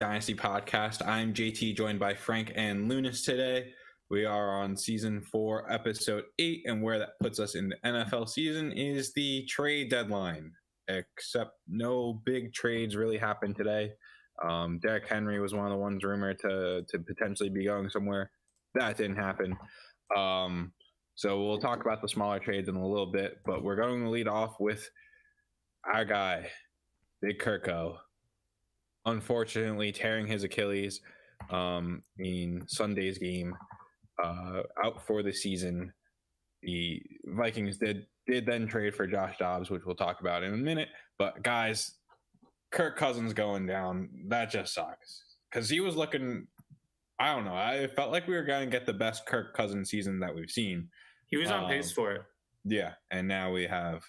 Dynasty Podcast. I'm JT, joined by Frank and Lounis today. We are on season 4, episode 8, and where that puts us in the NFL season is the trade deadline. Except no big trades really happened today. Derrick Henry was one of the ones rumored to potentially be going somewhere. That didn't happen. So we'll talk about the smaller trades in a little bit, but we're going to lead off with our guy, Big Kirko. Unfortunately, tearing his Achilles in Sunday's game, out for the season. The Vikings did then trade for Josh Dobbs, which we'll talk about in a minute. But guys, Kirk Cousins going down, that just sucks. Because he was looking, I don't know, I felt like we were going to get the best Kirk Cousins season that we've seen. He was on pace for it. Yeah, and now we have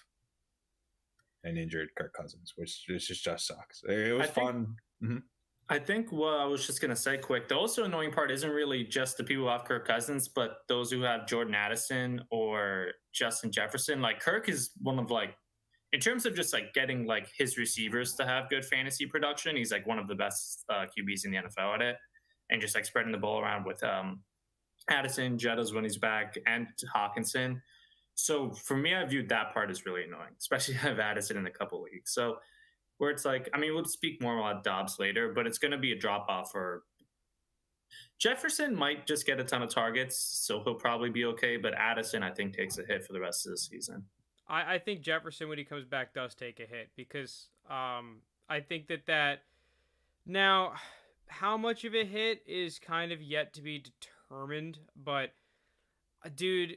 an injured Kirk Cousins, which just sucks. It was fun. I think what I was just going to say quick, the also annoying part isn't really just the people who have Kirk Cousins, but those who have Jordan Addison or Justin Jefferson. Like, Kirk is one of, like, in terms of just, like, getting, like, his receivers to have good fantasy production, he's, like, one of the best QBs in the NFL at it. And just, like, spreading the ball around with Addison, Jettas when he's back, and Hawkinson. So for me, I viewed that part as really annoying, especially to have Addison in a couple weeks. So where it's like, I mean, we'll speak more about Dobbs later, but it's going to be a drop off for Jefferson. Might just get a ton of targets, so he'll probably be okay. But Addison, I think, takes a hit for the rest of the season. I think Jefferson, when he comes back, does take a hit because I think that now how much of a hit is kind of yet to be determined. But, dude,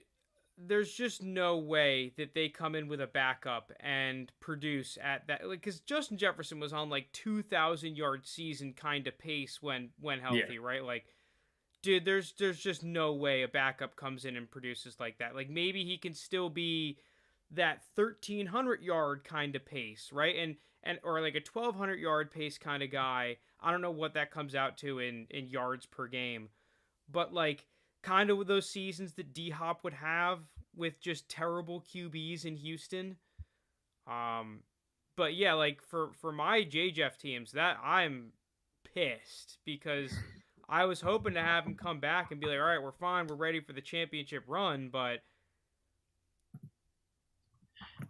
there's just no way that they come in with a backup and produce at that, like, because Justin Jefferson was on like 2,000-yard season kind of pace when healthy, right? Like, dude, there's just no way a backup comes in and produces like that. Like, maybe he can still be that 1,300-yard kind of pace, right? And or like a 1,200-yard pace kind of guy. I don't know what that comes out to in yards per game, but like, kind of with those seasons that D-Hop would have with just terrible QBs in Houston. But yeah, like for my J-Jeff teams, that I'm pissed because I was hoping to have him come back and be like, all right, we're fine, we're ready for the championship run, but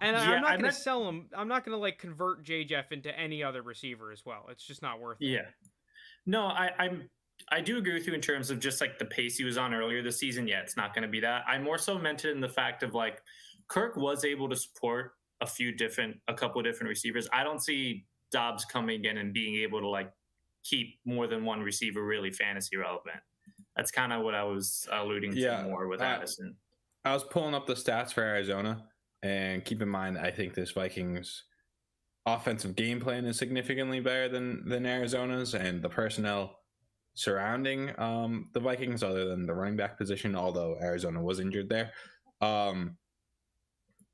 I'm not going to sell him. I'm not going to like convert J-Jeff into any other receiver as well. It's just not worth it. Yeah. No, I do agree with you in terms of just like the pace he was on earlier this season. Yeah, it's not going to be that. I more so meant it in the fact of like Kirk was able to support a couple of different receivers. I don't see Dobbs coming in and being able to like keep more than one receiver really fantasy relevant. That's kind of what I was alluding to more with Addison. I was pulling up the stats for Arizona, and keep in mind, I think this Vikings offensive game plan is significantly better than Arizona's, and the personnel surrounding the Vikings, other than the running back position, although Arizona was injured there.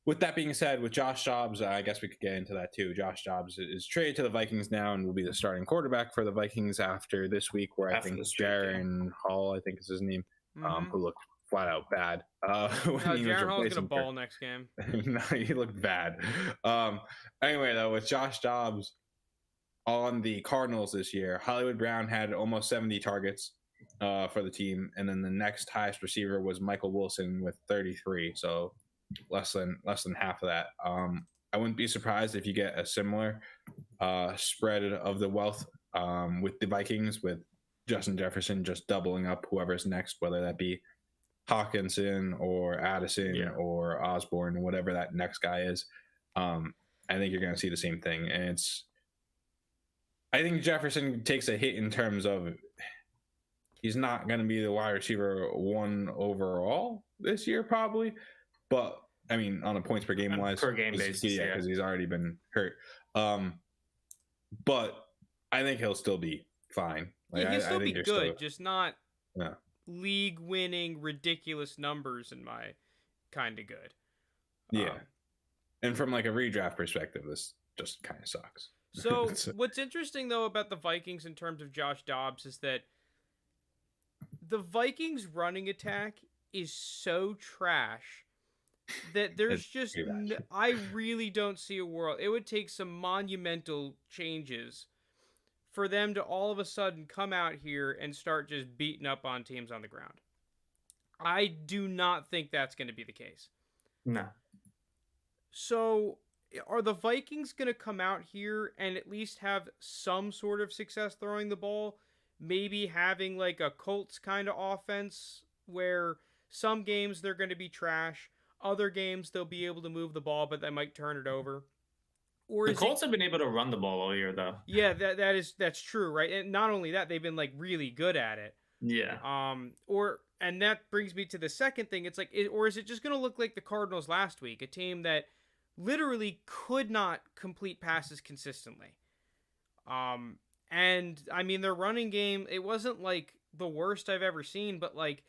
With that being said, with Josh Dobbs, I guess we could get into that too. Josh Dobbs is traded to the Vikings now and will be the starting quarterback for the Vikings after this week, where I think Jaron Hall, I think is his name, who looked flat out bad. Jaron Hall's going to ball next game. No, he looked bad. Anyway, though, with Josh Dobbs on the Cardinals this year, Hollywood Brown had almost 70 targets for the team, and then the next highest receiver was Michael Wilson with 33, so less than half of that. I wouldn't be surprised if you get a similar spread of the wealth with the Vikings, with Justin Jefferson just doubling up whoever's next, whether that be Hawkinson or Addison or Osborne, whatever that next guy is. I think you're going to see the same thing, and I think Jefferson takes a hit in terms of he's not going to be the wide receiver 1 overall this year, probably. But, I mean, on a points per game wise. Per game basis, because he's already been hurt. But I think he'll still be fine. Like, he'll still be good, just not league-winning, ridiculous numbers in my kind of good. Yeah. And from, like, a redraft perspective, this just kind of sucks. So what's interesting, though, about the Vikings in terms of Josh Dobbs is that the Vikings running attack is so trash that there's just I really don't see a world. It would take some monumental changes for them to all of a sudden come out here and start just beating up on teams on the ground. I do not think that's going to be the case. No. So are the Vikings going to come out here and at least have some sort of success throwing the ball? Maybe having like a Colts kind of offense where some games they're going to be trash. Other games they'll be able to move the ball, but they might turn it over. Or the Colts have been able to run the ball all year, though. Yeah, that's true, right? And not only that, they've been like really good at it. Yeah. And that brings me to the second thing. It's like, or is it just going to look like the Cardinals last week, a team that literally could not complete passes consistently? And I mean, their running game, it wasn't like the worst I've ever seen, but like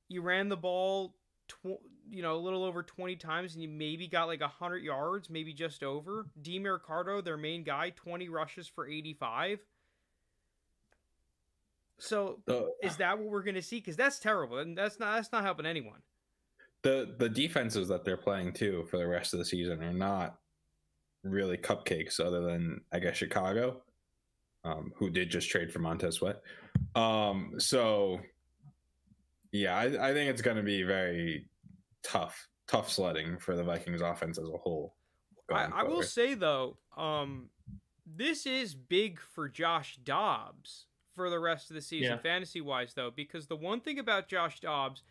you ran the ball, a little over 20 times and you maybe got like 100 yards, maybe just over. Demario, their main guy, 20 rushes for 85. So is that what we're going to see? Because that's terrible, and that's not helping anyone. The defenses that they're playing too for the rest of the season are not really cupcakes, other than I guess Chicago, who did just trade for Montez Sweat. So yeah, I think it's going to be very tough sledding for the Vikings offense as a whole. I will say though, this is big for Josh Dobbs for the rest of the season, fantasy wise though, because the one thing about Josh Dobbs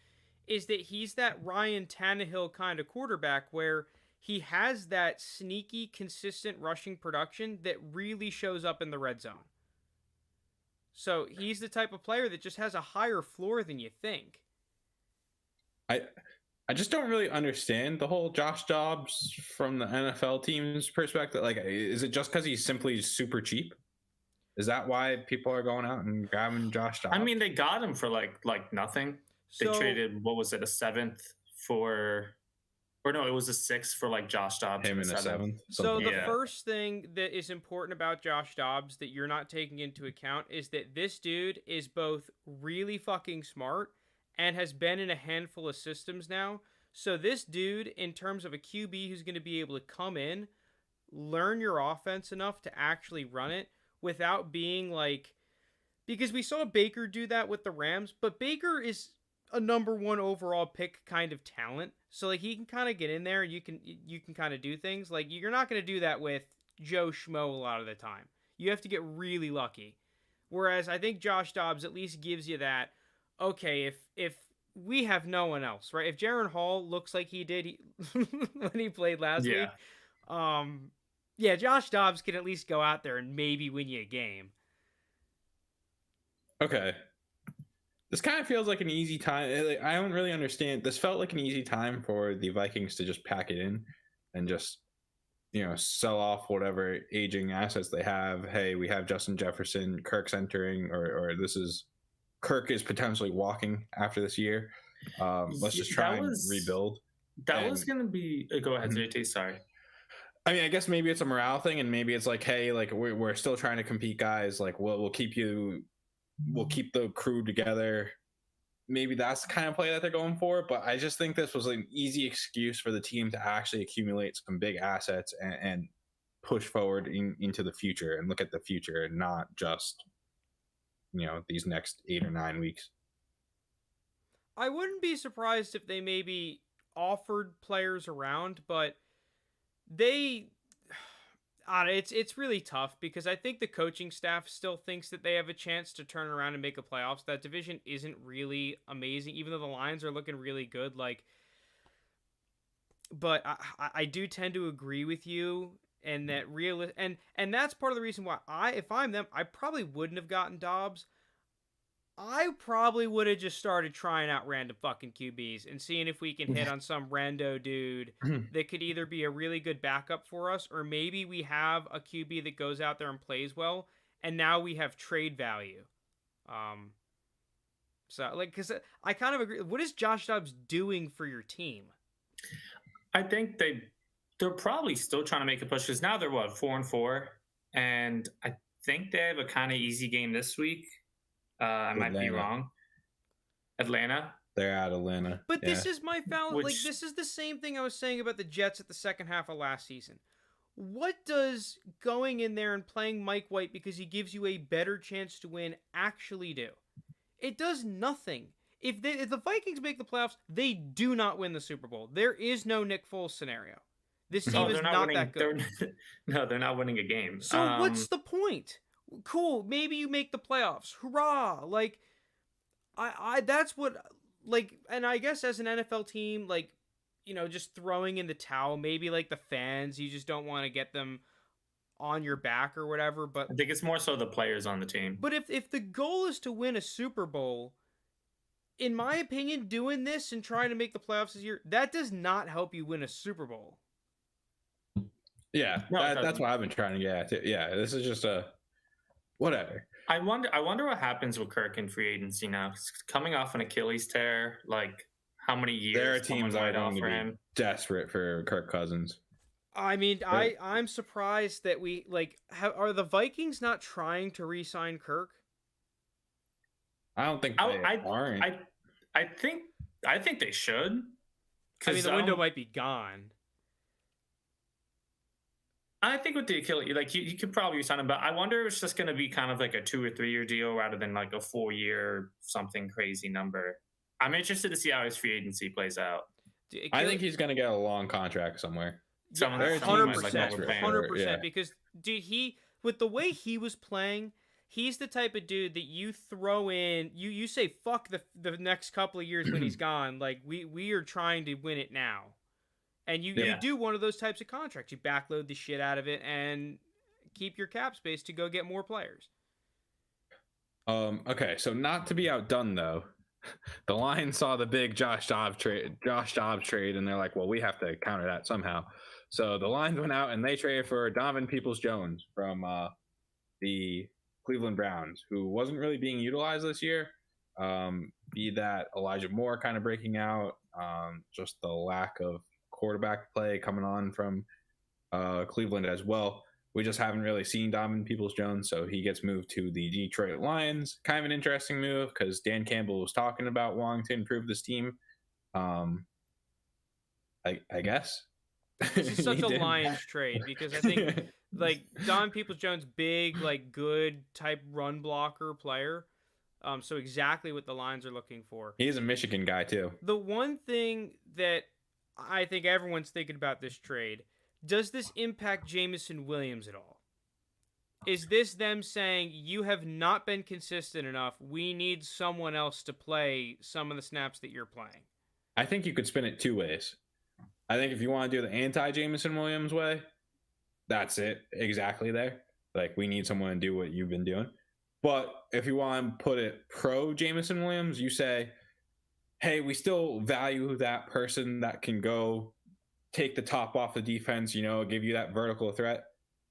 is that he's that Ryan Tannehill kind of quarterback where he has that sneaky, consistent rushing production that really shows up in the red zone. So he's the type of player that just has a higher floor than you think. I just don't really understand the whole Josh Dobbs from the NFL team's perspective. Like, is it just because he's simply super cheap? Is that why people are going out and grabbing Josh Dobbs? I mean, they got him for like nothing. They traded, what was it, a 7th for, or no, it was a 6th for like Josh Dobbs. Him in a 7th. So the first thing that is important about Josh Dobbs that you're not taking into account is that this dude is both really fucking smart and has been in a handful of systems now. So this dude, in terms of a QB who's going to be able to come in, learn your offense enough to actually run it without being like, because we saw Baker do that with the Rams, but Baker is a number 1 overall pick kind of talent. So like he can kind of get in there and you can kind of do things. Like you're not going to do that with Joe Schmo a lot of the time. You have to get really lucky. Whereas I think Josh Dobbs at least gives you that, okay, if we have no one else, right? If Jaron Hall looks like he did when he played last week, Josh Dobbs can at least go out there and maybe win you a game. Okay. This kind of feels like an easy time. I don't really understand. This felt like an easy time for the Vikings to just pack it in and just, sell off whatever aging assets they have. Hey, we have Justin Jefferson, Kirk's entering, or Kirk is potentially walking after this year. Let's just try and rebuild. That was going to be... Go ahead, JT, sorry. I mean, I guess maybe it's a morale thing, and maybe it's like, hey, like we're still trying to compete, guys. Like we'll keep the crew together. Maybe that's the kind of play that they're going for. But I just think this was an easy excuse for the team to actually accumulate some big assets and push forward into the future and look at the future and not just, these next 8 or 9 weeks. I wouldn't be surprised if they maybe offered players around, but it's really tough because I think the coaching staff still thinks that they have a chance to turn around and make a playoffs. That division isn't really amazing, even though the Lions are looking really good. But I do tend to agree with you, and that and that's part of the reason why if I'm them, I probably wouldn't have gotten Dobbs. I probably would have just started trying out random fucking QBs and seeing if we can hit on some rando dude that could either be a really good backup for us, or maybe we have a QB that goes out there and plays well, and now we have trade value. Because I kind of agree. What is Josh Dobbs doing for your team? I think they're probably still trying to make a push because now they're 4-4, and I think they have a kind of easy game this week. I might be wrong. Atlanta. They're at Atlanta. But this is my foul. This is the same thing I was saying about the Jets at the second half of last season. what does going in there and playing Mike White because he gives you a better chance to win actually do? It does nothing. If the Vikings make the playoffs, they do not win the Super Bowl. There is no Nick Foles scenario. This team is not that good. They're not winning a game. So what's the point? Cool, maybe you make the playoffs. Hurrah! Like, I that's what, like, and I guess as an NFL team, like, you know, just throwing in the towel, maybe like the fans, you just don't want to get them on your back or whatever. But I think it's more so the players on the team. But if the goal is to win a Super Bowl, in my opinion, doing this and trying to make the playoffs this year, that does not help you win a Super Bowl. Yeah, that's what I've been trying to get at. Yeah, this is just a whatever. I wonder what happens with Kirk in free agency now. He's coming off an Achilles tear. Like, how many years? There are teams that are going to be desperate for Kirk Cousins. I mean, I'm surprised that we are the Vikings not trying to re-sign Kirk? I don't think they aren't. I think they should. I mean, the window might be gone. I think with the Achilles, like you could probably sign him, but I wonder if it's just going to be kind of like a 2 or 3 year deal rather than like a 4-year something crazy number. I'm interested to see how his free agency plays out. I think he's going to get a long contract somewhere. 100%. Because with the way he was playing, he's the type of dude that you throw in. You say fuck the next couple of years when he's gone. Like we are trying to win it now. And you do one of those types of contracts. You backload the shit out of it and keep your cap space to go get more players. Okay, so not to be outdone though, the Lions saw the big Josh Dobbs trade, and they're like, well, we have to counter that somehow. So the Lions went out and they traded for Donovan Peoples-Jones from the Cleveland Browns, who wasn't really being utilized this year. Be that Elijah Moore kind of breaking out, just the lack of quarterback play coming on from Cleveland as well. We just haven't really seen Donovan Peoples-Jones, so he gets moved to the Detroit Lions. Kind of an interesting move because Dan Campbell was talking about wanting to improve this team. I guess. This is such a Lions trade because I think like Donovan Peoples-Jones, big, like good type run blocker player. So exactly what the Lions are looking for. He's a Michigan guy too. The one thing that I think everyone's thinking about this trade, does this impact Jameson Williams at all? Is this them saying, you have not been consistent enough, we need someone else to play some of the snaps that you're playing? I think you could spin it two ways. I think if you want to do the anti-Jameson Williams way, that's it exactly there. Like, we need someone to do what you've been doing. But if you want to put it pro Jameson Williams, you say, hey, we still value that person that can go take the top off the defense, give you that vertical threat.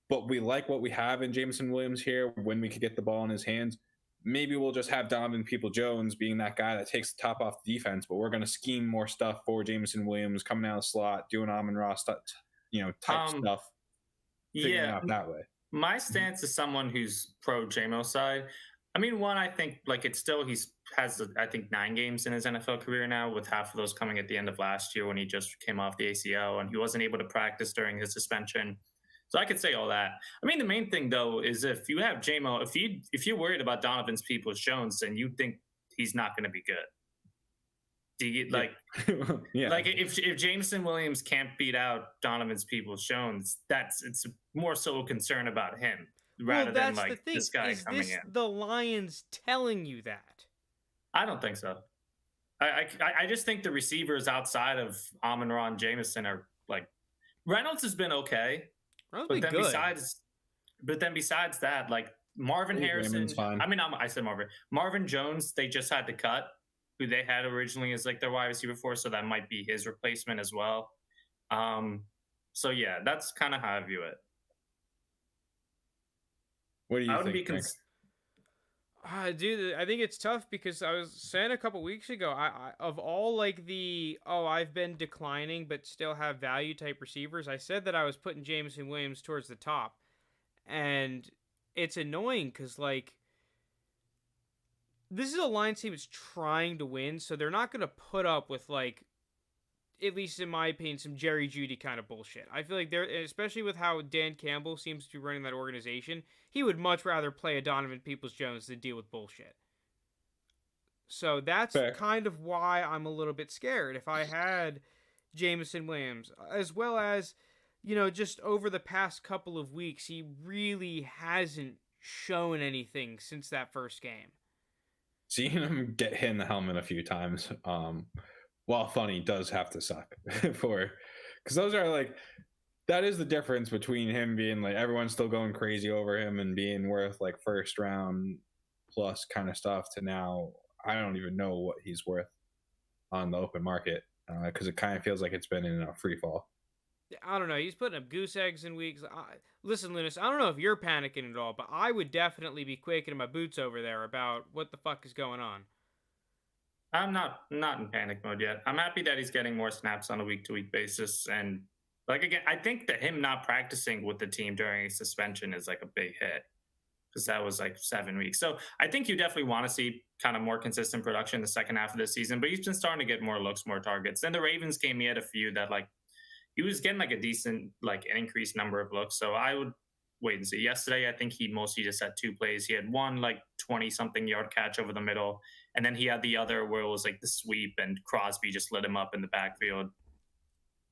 But we like what we have in Jameson Williams here when we could get the ball in his hands. Maybe we'll just have Donovan Peoples-Jones being that guy that takes the top off the defense, but we're going to scheme more stuff for Jameson Williams coming out of the slot, doing Amon-Ra stuff, type stuff. Figuring it out that way. My stance is someone who's pro JMO side. I mean, one, I think has 9 games in his NFL career now, with half of those coming at the end of last year when he just came off the ACL and he wasn't able to practice during his suspension. So I could say all that. I mean, the main thing though is if you have JMO, if you're worried about Donovan's Peoples-Jones, then you think he's not going to be good. Do you like, yeah. Like if Jameson Williams can't beat out Donovan's Peoples-Jones, it's more so a concern about him rather than like this guy coming in. The Lions telling you that? I don't think so. I just think the receivers outside of Amon-Ra and Jameson are like, Reynolds has been okay, but then besides that, like Marvin Harrison. I said Marvin. Marvin Jones, they just had to cut, who they had originally as like their wide receiver for, so that might be his replacement as well. So yeah, that's kind of how I view it. What do you think? Dude, I think it's tough because I was saying a couple weeks ago, I of all like I've been declining but still have value type receivers, I said that I was putting Jameson Williams towards the top. And it's annoying because like this is a Lions team that's trying to win, so they're not going to put up with like at least in my opinion, some Jerry Jeudy kind of bullshit. I feel like especially with how Dan Campbell seems to be running that organization, he would much rather play a Donovan Peoples-Jones than deal with bullshit. So that's Fair. kind of why I'm a little bit scared. If I had Jameson Williams, as well as, just over the past couple of weeks, he really hasn't shown anything since that first game. Seeing him get hit in the helmet a few times, while funny, does have to suck because those are like, that is the difference between him being like, everyone's still going crazy over him and being worth like first round plus kind of stuff, to now I don't even know what he's worth on the open market, because it kind of feels like it's been in a free fall. I don't know. He's putting up goose eggs in weeks. Listen, Lounis, I don't know if you're panicking at all, but I would definitely be quaking in my boots over there about what the fuck is going on. I'm not in panic mode yet. I'm happy that he's getting more snaps on a week-to-week basis. And, like, again, I think that him not practicing with the team during a suspension is, like, a big hit, because that was, like, 7 weeks. So I think you definitely want to see kind of more consistent production in the second half of the season, but he's been starting to get more looks, more targets. Then the Ravens game, he had a few that, like, he was getting like a decent, like an increased number of looks. So I would wait and see. Yesterday, I think he mostly just had 2 plays. He had one like 20-something yard catch over the middle, and then he had the other where it was like the sweep and Crosby just lit him up in the backfield.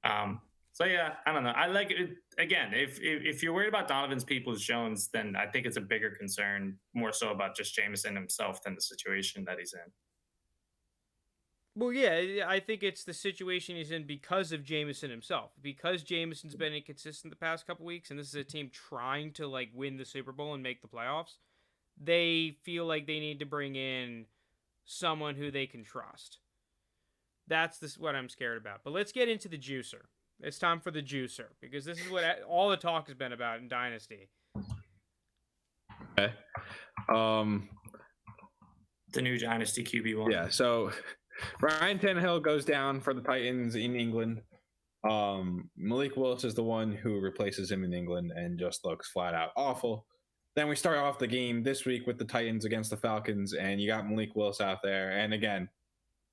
So yeah, I don't know. I like it. Again, if you're worried about Donovan's Peoples-Jones, then I think it's a bigger concern, more so about just Jameson himself than the situation that he's in. Well, yeah, I think it's the situation he's in because of Jameson himself. Because Jameson's been inconsistent the past couple weeks, and this is a team trying to like win the Super Bowl and make the playoffs, they feel like they need to bring in someone who they can trust. That's what I'm scared about. But let's get into the juicer. It's time for the juicer, because this is what all the talk has been about in Dynasty. Okay. The new Dynasty QB1. Yeah, so Ryan Tannehill goes down for the Titans in England. Malik Willis is the one who replaces him in England and just looks flat out awful. Then we start off the game this week with the Titans against the Falcons, and you got Malik Willis out there, and again,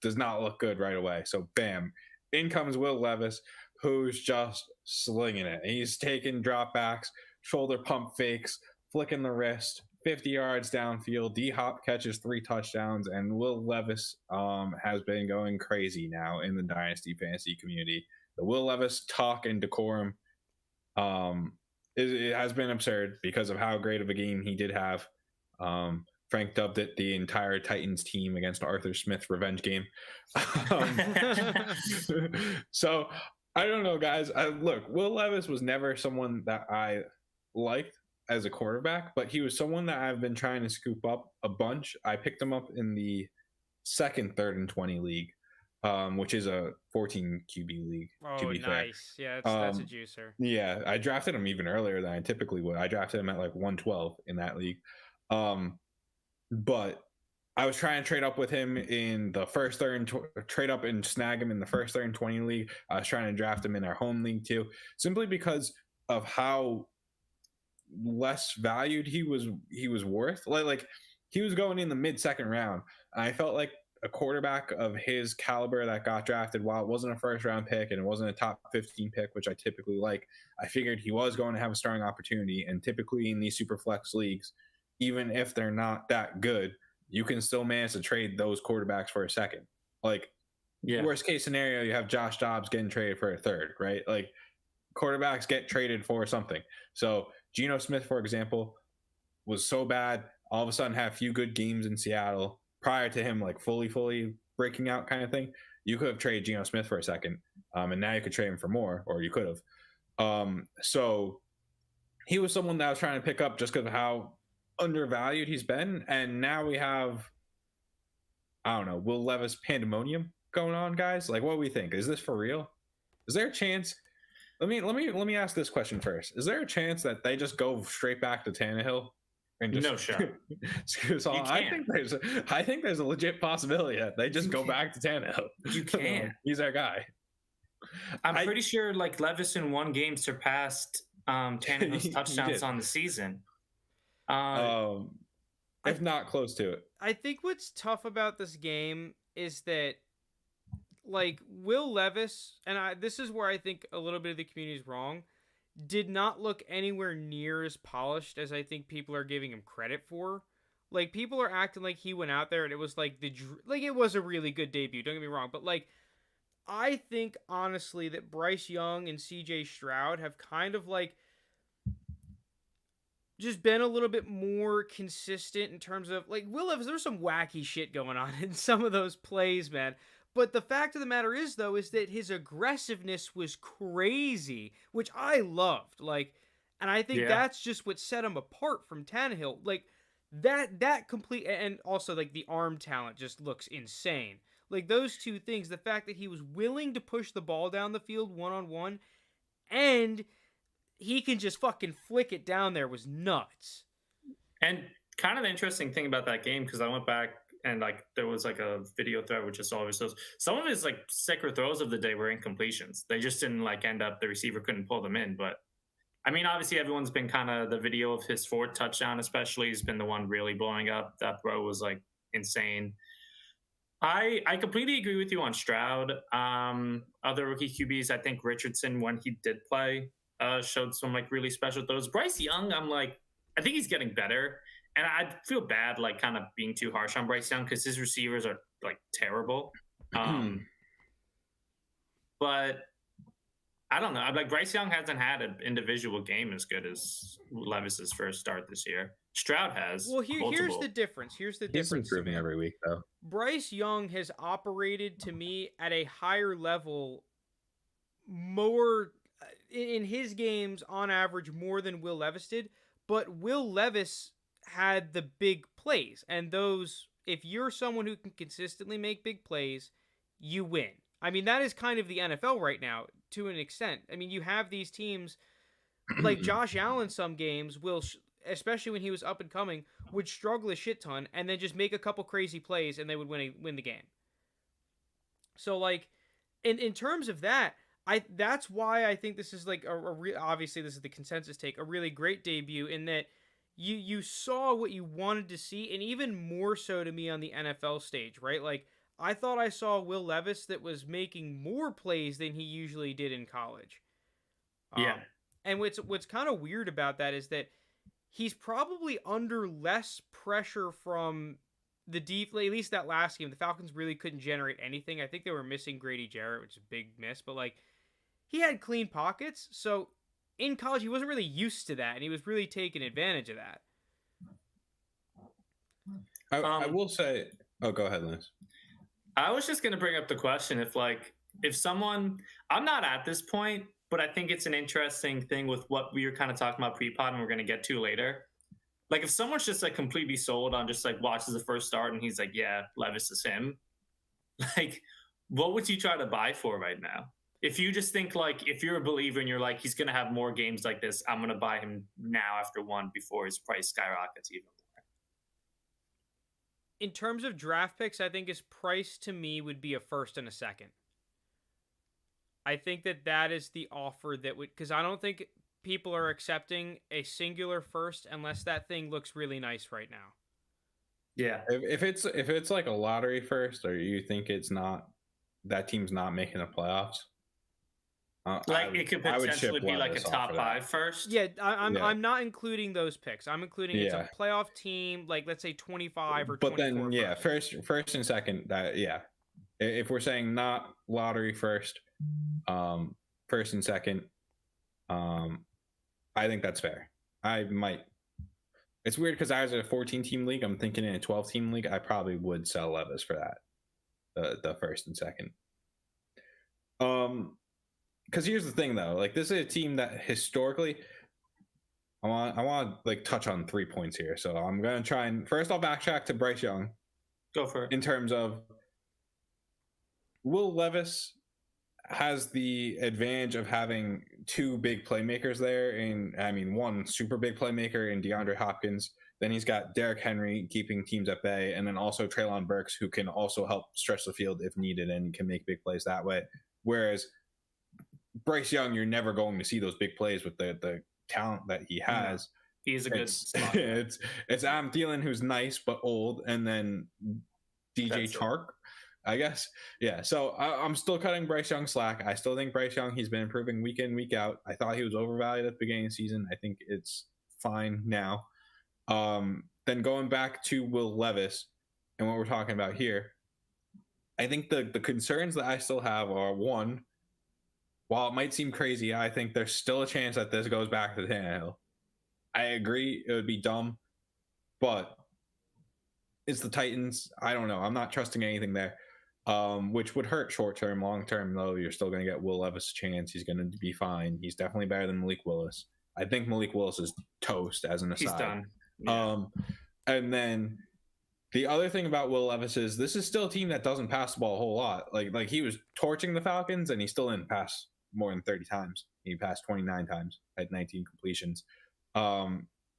does not look good right away. So bam, in comes Will Levis, who's just slinging it. He's taking dropbacks, shoulder pump fakes, flicking the wrist, 50 yards downfield. D-Hop catches 3 touchdowns, and Will Levis has been going crazy now in the Dynasty fantasy community. The Will Levis talk and decorum it has been absurd because of how great of a game he did have. Frank dubbed it the entire Titans team against Arthur Smith revenge game. So I don't know, guys. Look, Will Levis was never someone that I liked as a quarterback, but he was someone that I've been trying to scoop up a bunch. I picked him up in the second 3rd and 20 league, which is a 14 QB league. Oh, nice. Fair. Yeah, that's a juicer. Yeah, I drafted him even earlier than I typically would. I drafted him at like 112 in that league. But I was trying to trade up with him in the first 3rd and trade up and snag him in the first 3rd and 20 league. I was trying to draft him in our home league too, simply because of how less valued he was worth. Like he was going in the mid-second round. I felt like a quarterback of his caliber that got drafted, while it wasn't a first-round pick and it wasn't a top 15 pick, which I typically like, I figured he was going to have a starting opportunity. And typically in these super flex leagues, even if they're not that good, you can still manage to trade those quarterbacks for a second. Like, worst case scenario, you have Josh Dobbs getting traded for a 3rd, right? Like, quarterbacks get traded for something. So Geno Smith, for example, was so bad, all of a sudden had a few good games in Seattle prior to him like fully breaking out kind of thing. You could have traded Geno Smith for a second, and now you could trade him for more, or you could have. So he was someone that I was trying to pick up just because of how undervalued he's been. And now we have, I don't know, Will Levis pandemonium going on, guys. Like, what do we think? Is this for real? Is there a chance? Let me ask this question first. Is there a chance that they just go straight back to Tannehill and just no shot? So I think there's a legit possibility that they just go back to Tannehill. You can. He's our guy. I'm pretty sure like Levis in one game surpassed Tannehill's touchdowns on the season. If not close to it. I think what's tough about this game is that like Will Levis, and this is where I think a little bit of the community is wrong, did not look anywhere near as polished as I think people are giving him credit for. Like, people are acting like he went out there and it was like it was a really good debut. Don't get me wrong, but like, I think honestly that Bryce Young and CJ Stroud have kind of like just been a little bit more consistent in terms of like Will Levis. There's some wacky shit going on in some of those plays, man. But the fact of the matter is, though, is that his aggressiveness was crazy, which I loved. Like, and I think that's just what set him apart from Tannehill. Like, that complete, and also like the arm talent just looks insane. Like, those two things, the fact that he was willing to push the ball down the field one-on-one, and he can just fucking flick it down there, was nuts. And kind of the interesting thing about that game, because I went back and like there was like a video thread which just always shows some of his like sicker throws of the day were incompletions. They just didn't like end up, the receiver couldn't pull them in. But I mean, obviously everyone's been kind of, the video of his fourth touchdown especially has been the one really blowing up. That throw was like insane. I completely agree with you on Stroud. Other rookie QBs, I think Richardson, when he did play, showed some like really special throws. Bryce Young, I think he's getting better. And I feel bad, like, kind of being too harsh on Bryce Young because his receivers are, like, terrible. But I don't know. Like, Bryce Young hasn't had an individual game as good as Levis's first start this year. Stroud has. Well, here's the difference. He's improving every week, though. Bryce Young has operated, to me, at a higher level, more in his games, on average, more than Will Levis did. But Will Levis had the big plays, and those, if you're someone who can consistently make big plays, you win. I mean, that is kind of the NFL right now to an extent. I mean, you have these teams like Josh Allen, some games will, especially when he was up and coming, would struggle a shit ton and then just make a couple crazy plays and they would win the game. So like in terms of that, that's why I think this is like obviously this is the consensus take, a really great debut in that you saw what you wanted to see, and even more so to me on the NFL stage, right? Like, I thought I saw Will Levis that was making more plays than he usually did in college. Yeah. And what's kind of weird about that is that he's probably under less pressure from the deep, at least that last game. The Falcons really couldn't generate anything. I think they were missing Grady Jarrett, which is a big miss, but like, he had clean pockets, so in college, he wasn't really used to that, and he was really taking advantage of that. I will say... Oh, go ahead, Lance. I was just going to bring up the question if someone... I'm not at this point, but I think it's an interesting thing with what we were kind of talking about pre-pod and we're going to get to later. Like, if someone's just, like, completely sold on just, like, watches the first start and he's like, yeah, Levis is him, like, what would you try to buy for right now? If you just think, like, if you're a believer and you're like, he's going to have more games like this, I'm going to buy him now after one before his price skyrockets even more. In terms of draft picks, I think his price to me would be a first and a second. I think that is the offer that would, because I don't think people are accepting a singular first unless that thing looks really nice right now. Yeah. If it's like a lottery first, or you think it's not, that team's not making the playoffs, it could potentially be like a top 5 first. Yeah, I'm not including those picks. I'm including it's a playoff team, like let's say 25 or 24. But then first and second, that if we're saying not lottery first, first and second, I think that's fair. I might. It's weird because I was in a 14-team league. I'm thinking in a 12-team league, I probably would sell Levis for that, the first and second. Because here's the thing, though. Like, this is a team that historically, I want to like touch on 3 points here. So I'm gonna try and first I'll backtrack to Bryce Young. Go for it. In terms of Will Levis has the advantage of having 2 big playmakers there, and I mean one super big playmaker in DeAndre Hopkins. Then he's got Derrick Henry keeping teams at bay, and then also Treylon Burks, who can also help stretch the field if needed and can make big plays that way. Whereas Bryce Young, you're never going to see those big plays with the talent that he has. Yeah. He's a good slot. It's Adam Thielen, who's nice but old, and then DJ Chark, I guess. Yeah. So I'm still cutting Bryce Young slack. I still think Bryce Young, he's been improving week in, week out. I thought he was overvalued at the beginning of the season. I think it's fine now. Then going back to Will Levis and what we're talking about here, I think the concerns that I still have are, one, while it might seem crazy, I think there's still a chance that this goes back to Tannehill. I agree it would be dumb, but it's the Titans. I don't know. I'm not trusting anything there, which would hurt short-term. Long-term, though, you're still going to get Will Levis a chance. He's going to be fine. He's definitely better than Malik Willis. I think Malik Willis is toast as an aside. He's done. Yeah. And then the other thing about Will Levis is this is still a team that doesn't pass the ball a whole lot. Like he was torching the Falcons, and he still didn't pass more than 30 times. He passed 29 times at 19 completions.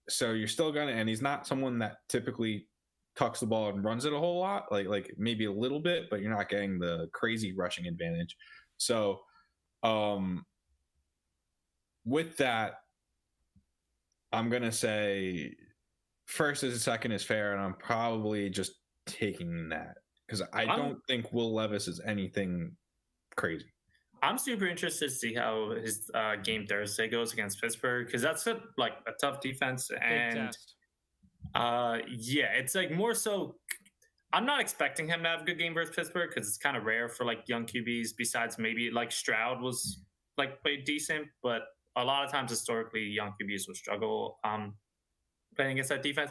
So you're still gonna, and he's not someone that typically tucks the ball and runs it a whole lot, like maybe a little bit, but you're not getting the crazy rushing advantage. So with that, I'm gonna say first is second is fair, and I'm probably just taking that because I don't think Will Levis is anything crazy. I'm super interested to see how his game Thursday goes against Pittsburgh, because that's a tough defense. And it's like more so, I'm not expecting him to have a good game versus Pittsburgh because it's kind of rare for like young QBs, besides maybe like Stroud was like played decent, but a lot of times historically young QBs will struggle playing against that defense.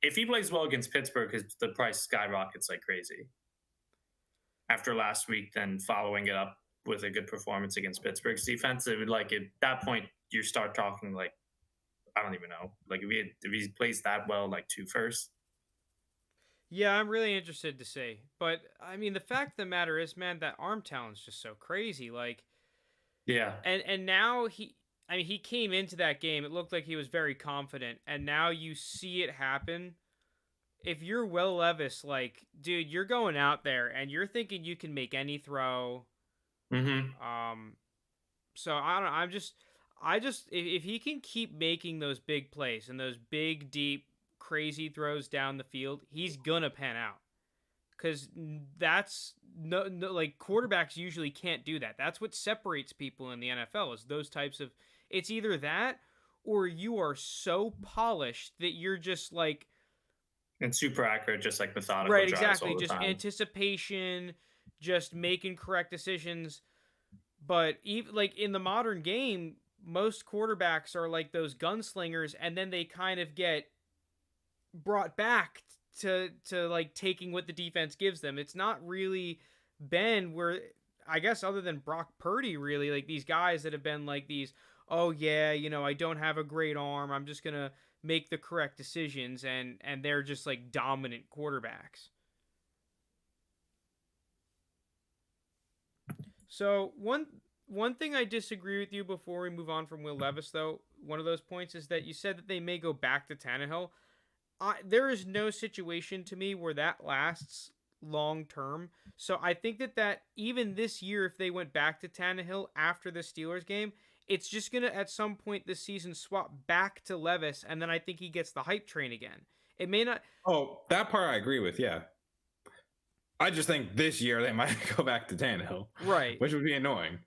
If he plays well against Pittsburgh, because the price skyrockets like crazy after last week, then following it up with a good performance against Pittsburgh's defense, it would, like, at that point you start talking like, I don't even know, like if he plays that well, like 2 first. Yeah, I'm really interested to see. But I mean, the fact of the matter is, man, that arm talent's just so crazy. Like, yeah, and now he came into that game, it looked like he was very confident, and now you see it happen. If you're Will Levis, like, dude, you're going out there and you're thinking you can make any throw. So I don't know. I just if he can keep making those big plays and those big, deep, crazy throws down the field, he's gonna pan out. Because that's no, like, quarterbacks usually can't do that. That's what separates people in the NFL, is those types of. It's either that or you are so polished that you're just like. And super accurate, just like methodical. Right, exactly. Just anticipation, just making correct decisions. But even like in the modern game, most quarterbacks are like those gunslingers, and then they kind of get brought back to like taking what the defense gives them. It's not really been where, I guess, other than Brock Purdy, really, like these guys that have been like these, oh yeah, I don't have a great arm, I'm just gonna make the correct decisions, and they're just like dominant quarterbacks. So one thing I disagree with you before we move on from Will Levis, though, one of those points is that you said that they may go back to Tannehill. There is no situation to me where that lasts long term. So I think that even this year, if they went back to Tannehill after the Steelers game, it's just going to, at some point this season, swap back to Levis, and then I think he gets the hype train again. It may not... Oh, that part I agree with, yeah. I just think this year they might go back to Tannehill. Right. Which would be annoying.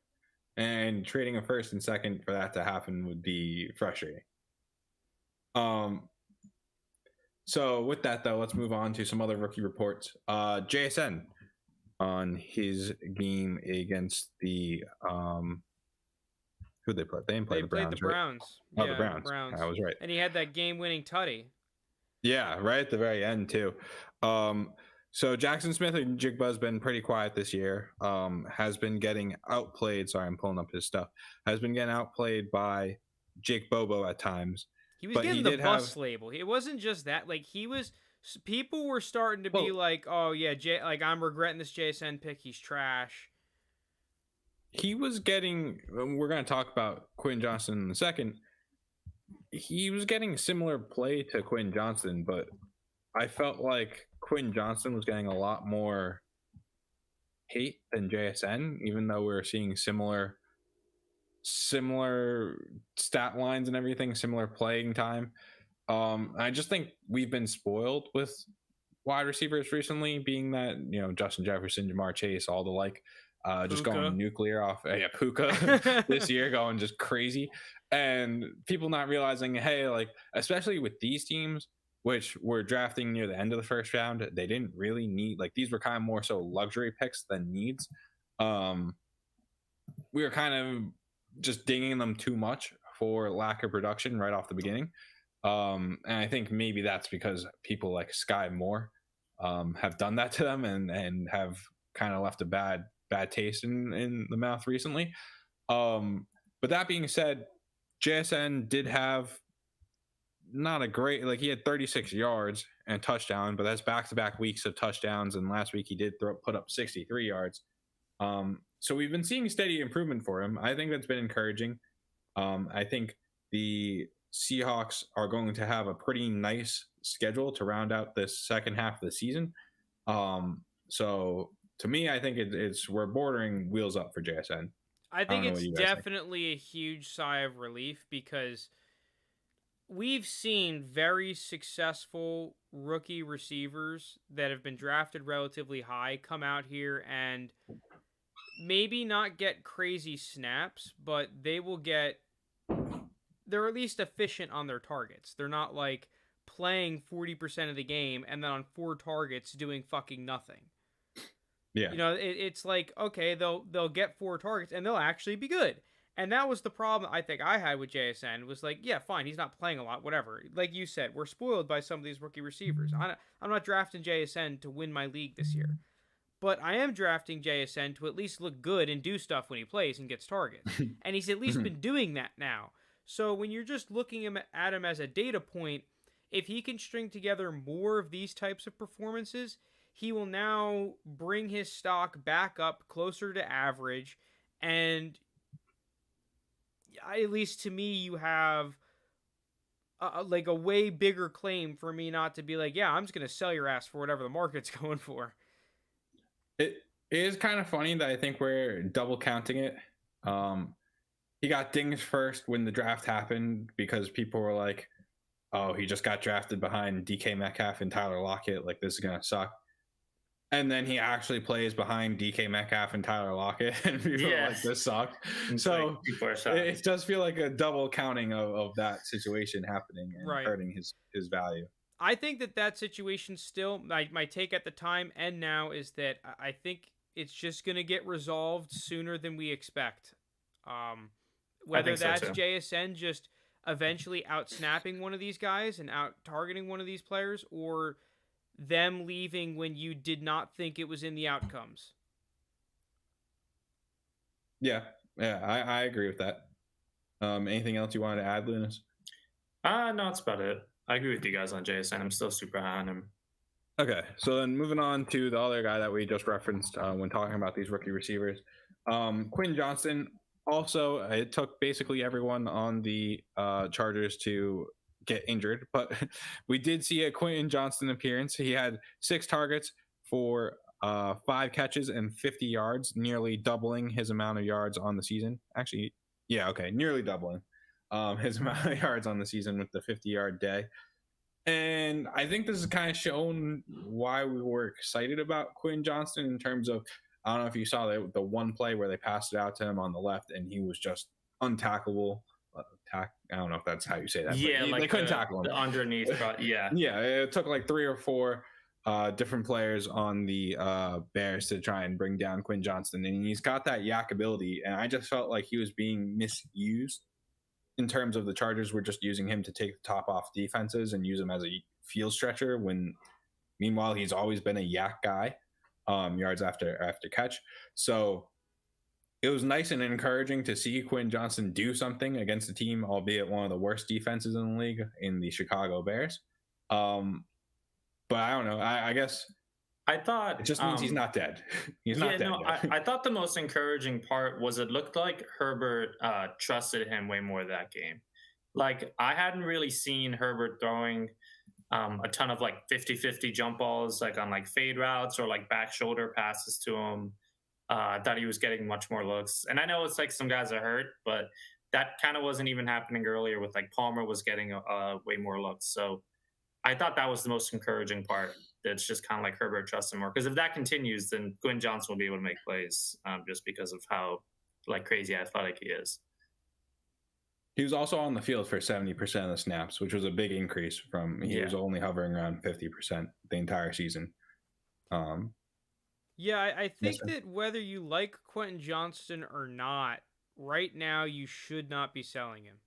And trading a first and second for that to happen would be frustrating. So with that, though, let's move on to some other rookie reports. JSN on his game against the... who they play? They didn't play the Browns. They played the Browns. Right? Oh, the Browns. I was right. And he had that game-winning tutty. Yeah, right at the very end, too. So Jackson Smith and Jigba's been pretty quiet this year. Has been getting outplayed. Sorry, I'm pulling up his stuff. Has been getting outplayed by Jake Bobo at times. He was getting the bus label. It wasn't just that. Like, people were starting to be like, oh, yeah, I'm regretting this JSN pick. He's trash. He was getting, we're going to talk about Quentin Johnston in a second. He was getting similar play to Quentin Johnston, but I felt like Quentin Johnston was getting a lot more hate than JSN, even though we were seeing similar stat lines and everything, similar playing time. I just think we've been spoiled with wide receivers recently, being that, Justin Jefferson, Jamar Chase, all the like, just going nuclear off. Puka this year going just crazy. And people not realizing, hey, like, especially with these teams, which were drafting near the end of the first round, they didn't really need, like, these were kind of more so luxury picks than needs. We were kind of just dinging them too much for lack of production right off the beginning. And I think maybe that's because people like Sky Moore have done that to them and have kind of left a bad taste in the mouth recently. But that being said, JSN did have not a great, like, he had 36 yards and touchdown, but that's back-to-back weeks of touchdowns, and last week he did put up 63 yards. So we've been seeing steady improvement for him. I think that's been encouraging. I think the Seahawks are going to have a pretty nice schedule to round out this second half of the season. So to me, I think we're bordering wheels up for JSN. I think it's definitely a huge sigh of relief, because we've seen very successful rookie receivers that have been drafted relatively high come out here and maybe not get crazy snaps, but they're at least efficient on their targets. They're not like playing 40% of the game and then on 4 targets doing fucking nothing. Yeah. It's like, okay, they'll get 4 targets and they'll actually be good. And that was the problem I think I had with JSN, was like, yeah, fine, he's not playing a lot, whatever. Like you said, we're spoiled by some of these rookie receivers. I'm not drafting JSN to win my league this year. But I am drafting JSN to at least look good and do stuff when he plays and gets targets. And he's at least been doing that now. So when you're just looking at him as a data point, if he can string together more of these types of performances, he will now bring his stock back up closer to average. And at least to me, you have like a way bigger claim for me not to be like, yeah, I'm just going to sell your ass for whatever the market's going for. It is kind of funny that I think we're double counting it. He got dinged first when the draft happened because people were like, oh, he just got drafted behind DK Metcalf and Tyler Lockett. Like, this is going to suck. And then he actually plays behind DK Metcalf and Tyler Lockett, and people are like, this sucked. So it does feel like a double counting of that situation happening and hurting his value. I think that situation still, my take at the time and now, is that I think it's just going to get resolved sooner than we expect. Whether that's JSN just eventually out-snapping one of these guys and out-targeting one of these players, or them leaving when you did not think it was in the outcomes. Yeah, I agree with that. Anything else you wanted to add, Lounis? No, that's about it. I agree with you guys on JSN. I'm still super high on him. Okay, so then moving on to the other guy that we just referenced when talking about these rookie receivers, Quentin Johnston. Also, it took basically everyone on the Chargers to get injured, but we did see a Quentin Johnston appearance. He had 6 targets for 5 catches and 50 yards, nearly doubling his amount of yards on the season. Actually, nearly doubling his amount of yards on the season with the 50-yard day. And I think this has kind of shown why we were excited about Quentin Johnston in terms of, I don't know if you saw the one play where they passed it out to him on the left and he was just untackable. I don't know if that's how you say that. Yeah, they couldn't tackle him. The underneath, yeah. Yeah, it took like 3 or 4 different players on the Bears to try and bring down Quentin Johnston. And he's got that yak ability. And I just felt like he was being misused in terms of the Chargers were just using him to take the top off defenses and use him as a field stretcher when meanwhile he's always been a yak guy. Yards after catch. So it was nice and encouraging to see Quentin Johnston do something against a team, albeit one of the worst defenses in the league, in the Chicago Bears. But I don't know. I guess I thought it just means he's not dead. He's not dead. I thought the most encouraging part was it looked like Herbert trusted him way more that game. Like, I hadn't really seen Herbert throwing a ton of like 50-50 jump balls, like on like fade routes or like back shoulder passes to him. I thought he was getting much more looks. And I know it's like some guys are hurt, but that kind of wasn't even happening earlier with like Palmer was getting way more looks. So I thought that was the most encouraging part. It's just kind of like Herbert trusts him more. Because if that continues, then Quentin Johnston will be able to make plays just because of how like crazy athletic he is. He was also on the field for 70% of the snaps, which was a big increase from he was only hovering around 50% the entire season. Yeah, I think that whether you like Quentin Johnston or not, right now you should not be selling him.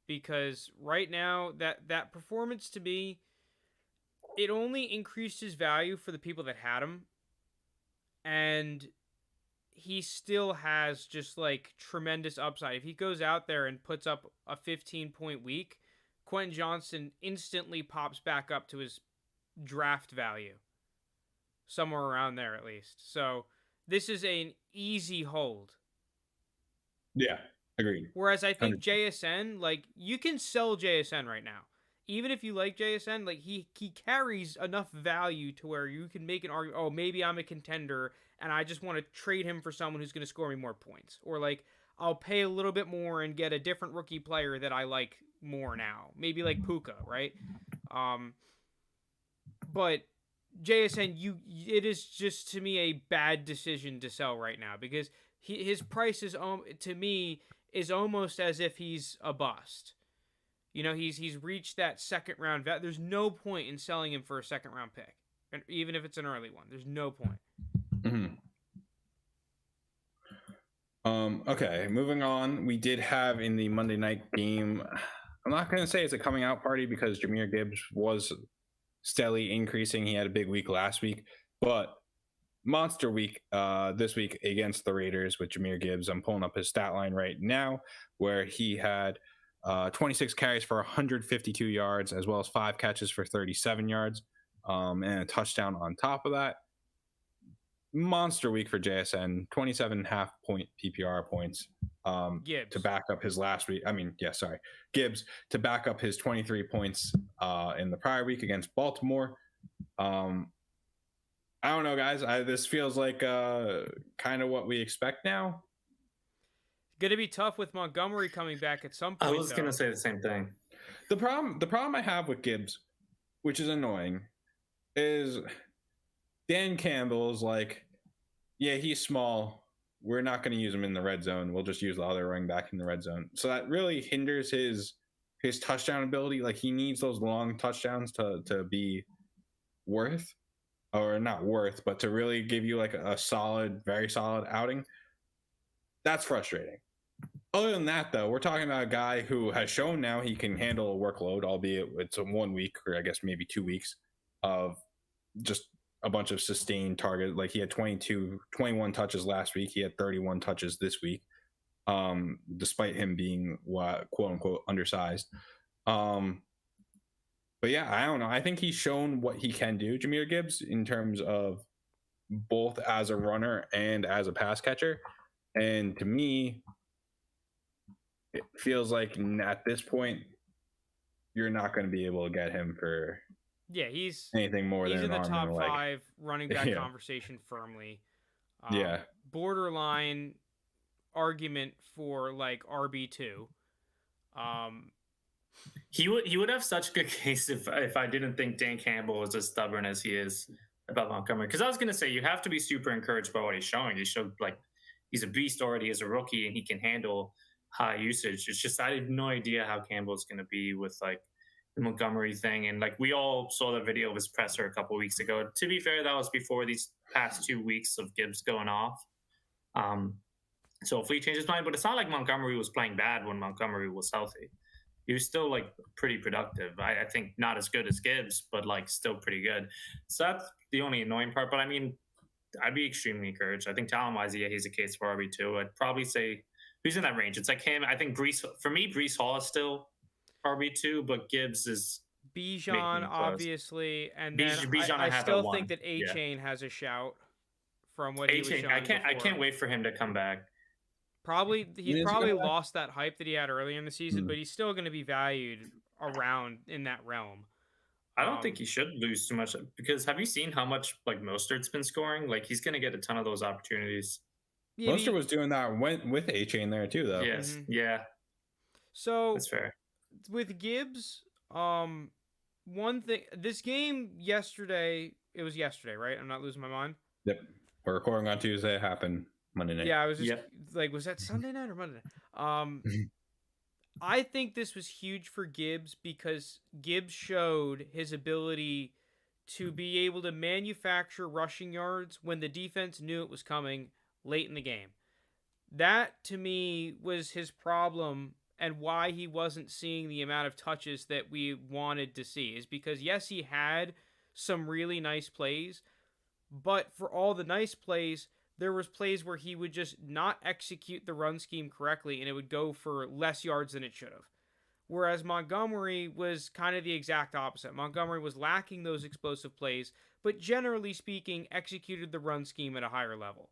Because right now, that performance to me, it only increased his value for the people that had him. And he still has just like tremendous upside. If he goes out there and puts up a 15-point week, Quentin Johnston instantly pops back up to his draft value. Somewhere around there at least. So this is an easy hold. Yeah, agreed. Whereas I think 100%. JSN, like, you can sell JSN right now. Even if you like JSN, like, he carries enough value to where you can make an argument, oh, maybe I'm a contender and I just want to trade him for someone who's going to score me more points. Or, like, I'll pay a little bit more and get a different rookie player that I like more now. Maybe like Puka, right? But JSN, it is just, to me, a bad decision to sell right now because his price is, to me, is almost as if he's a bust. You know, he's reached that second round. There's no point in selling him for a second round pick, and even if it's an early one. There's no point. Mm-hmm. Okay, moving on. We did have in the Monday night game. I'm not going to say it's a coming out party because Jahmyr Gibbs was steadily increasing. He had a big week last week, but monster week this week against the Raiders with Jahmyr Gibbs. I'm pulling up his stat line right now where he had 26 carries for 152 yards as well as 5 catches for 37 yards and a touchdown on top of that. Monster week for JSN, 27.5 point PPR points to back up his last week. Gibbs to back up his 23 points in the prior week against Baltimore. I don't know, guys. This feels like kind of what we expect now. Going to be tough with Montgomery coming back at some point. I was going to say the same thing. The problem I have with Gibbs, which is annoying, is Dan Campbell's like, yeah, he's small. We're not going to use him in the red zone. We'll just use the other running back in the red zone. So that really hinders his touchdown ability. Like, he needs those long touchdowns to be worth, or not worth, but to really give you like a solid, very solid outing. That's frustrating. Other than that, though, we're talking about a guy who has shown now he can handle a workload, albeit it's a 1 week or I guess maybe 2 weeks of just a bunch of sustained target. Like, he had 21 touches last week. He had 31 touches this week, despite him being quote unquote undersized. But yeah, I don't know. I think he's shown what he can do, Jahmyr Gibbs, in terms of both as a runner and as a pass catcher. And to me, it feels like at this point, you're not going to be able to get him for he's anything more than in the top and 5 running back conversation firmly. Yeah, borderline argument for like RB2. He would have such a good case if I didn't think Dan Campbell was as stubborn as he is about Montgomery. Because I was going to say, you have to be super encouraged by what he's showing. He showed like he's a beast already as a rookie and he can handle high usage. It's just I had no idea how Campbell's going to be with like the Montgomery thing. And like we all saw the video of his presser a couple of weeks ago. To be fair, that was before these past 2 weeks of Gibbs going off. So hopefully he changes his mind. But it's not like Montgomery was playing bad when Montgomery was healthy. He was still like pretty productive. I think not as good as Gibbs, but like still pretty good. So that's the only annoying part. But I mean, I'd be extremely encouraged. I think talent-wise, yeah, he's a case for RB2. I'd probably say who's in that range. It's like him. I think Breece Hall is still RB2, but Gibbs is Bijan, obviously, and then I still think that A-Chain has a shout from what he was showing I can't wait for him to come back. He's probably lost that hype that he had earlier in the season, but he's still going to be valued around in that realm. I don't think he should lose too much because have you seen how much like Mostert's been scoring? Like he's going to get a ton of those opportunities. Yeah, Mostert was doing that with A-Chain there too, though. Yes, yeah. So that's fair. With Gibbs, one thing, this game yesterday, it was yesterday, right? I'm not losing my mind. Yep. We're recording on Tuesday. It happened Monday night. Yeah, I was just like, was that Sunday night or Monday night? I think this was huge for Gibbs because Gibbs showed his ability to be able to manufacture rushing yards when the defense knew it was coming late in the game. That, to me, was his problem and why he wasn't seeing the amount of touches that we wanted to see. Is because, yes, he had some really nice plays, but for all the nice plays, there was plays where he would just not execute the run scheme correctly and it would go for less yards than it should have. Whereas Montgomery was kind of the exact opposite. Montgomery was lacking those explosive plays, but generally speaking, executed the run scheme at a higher level.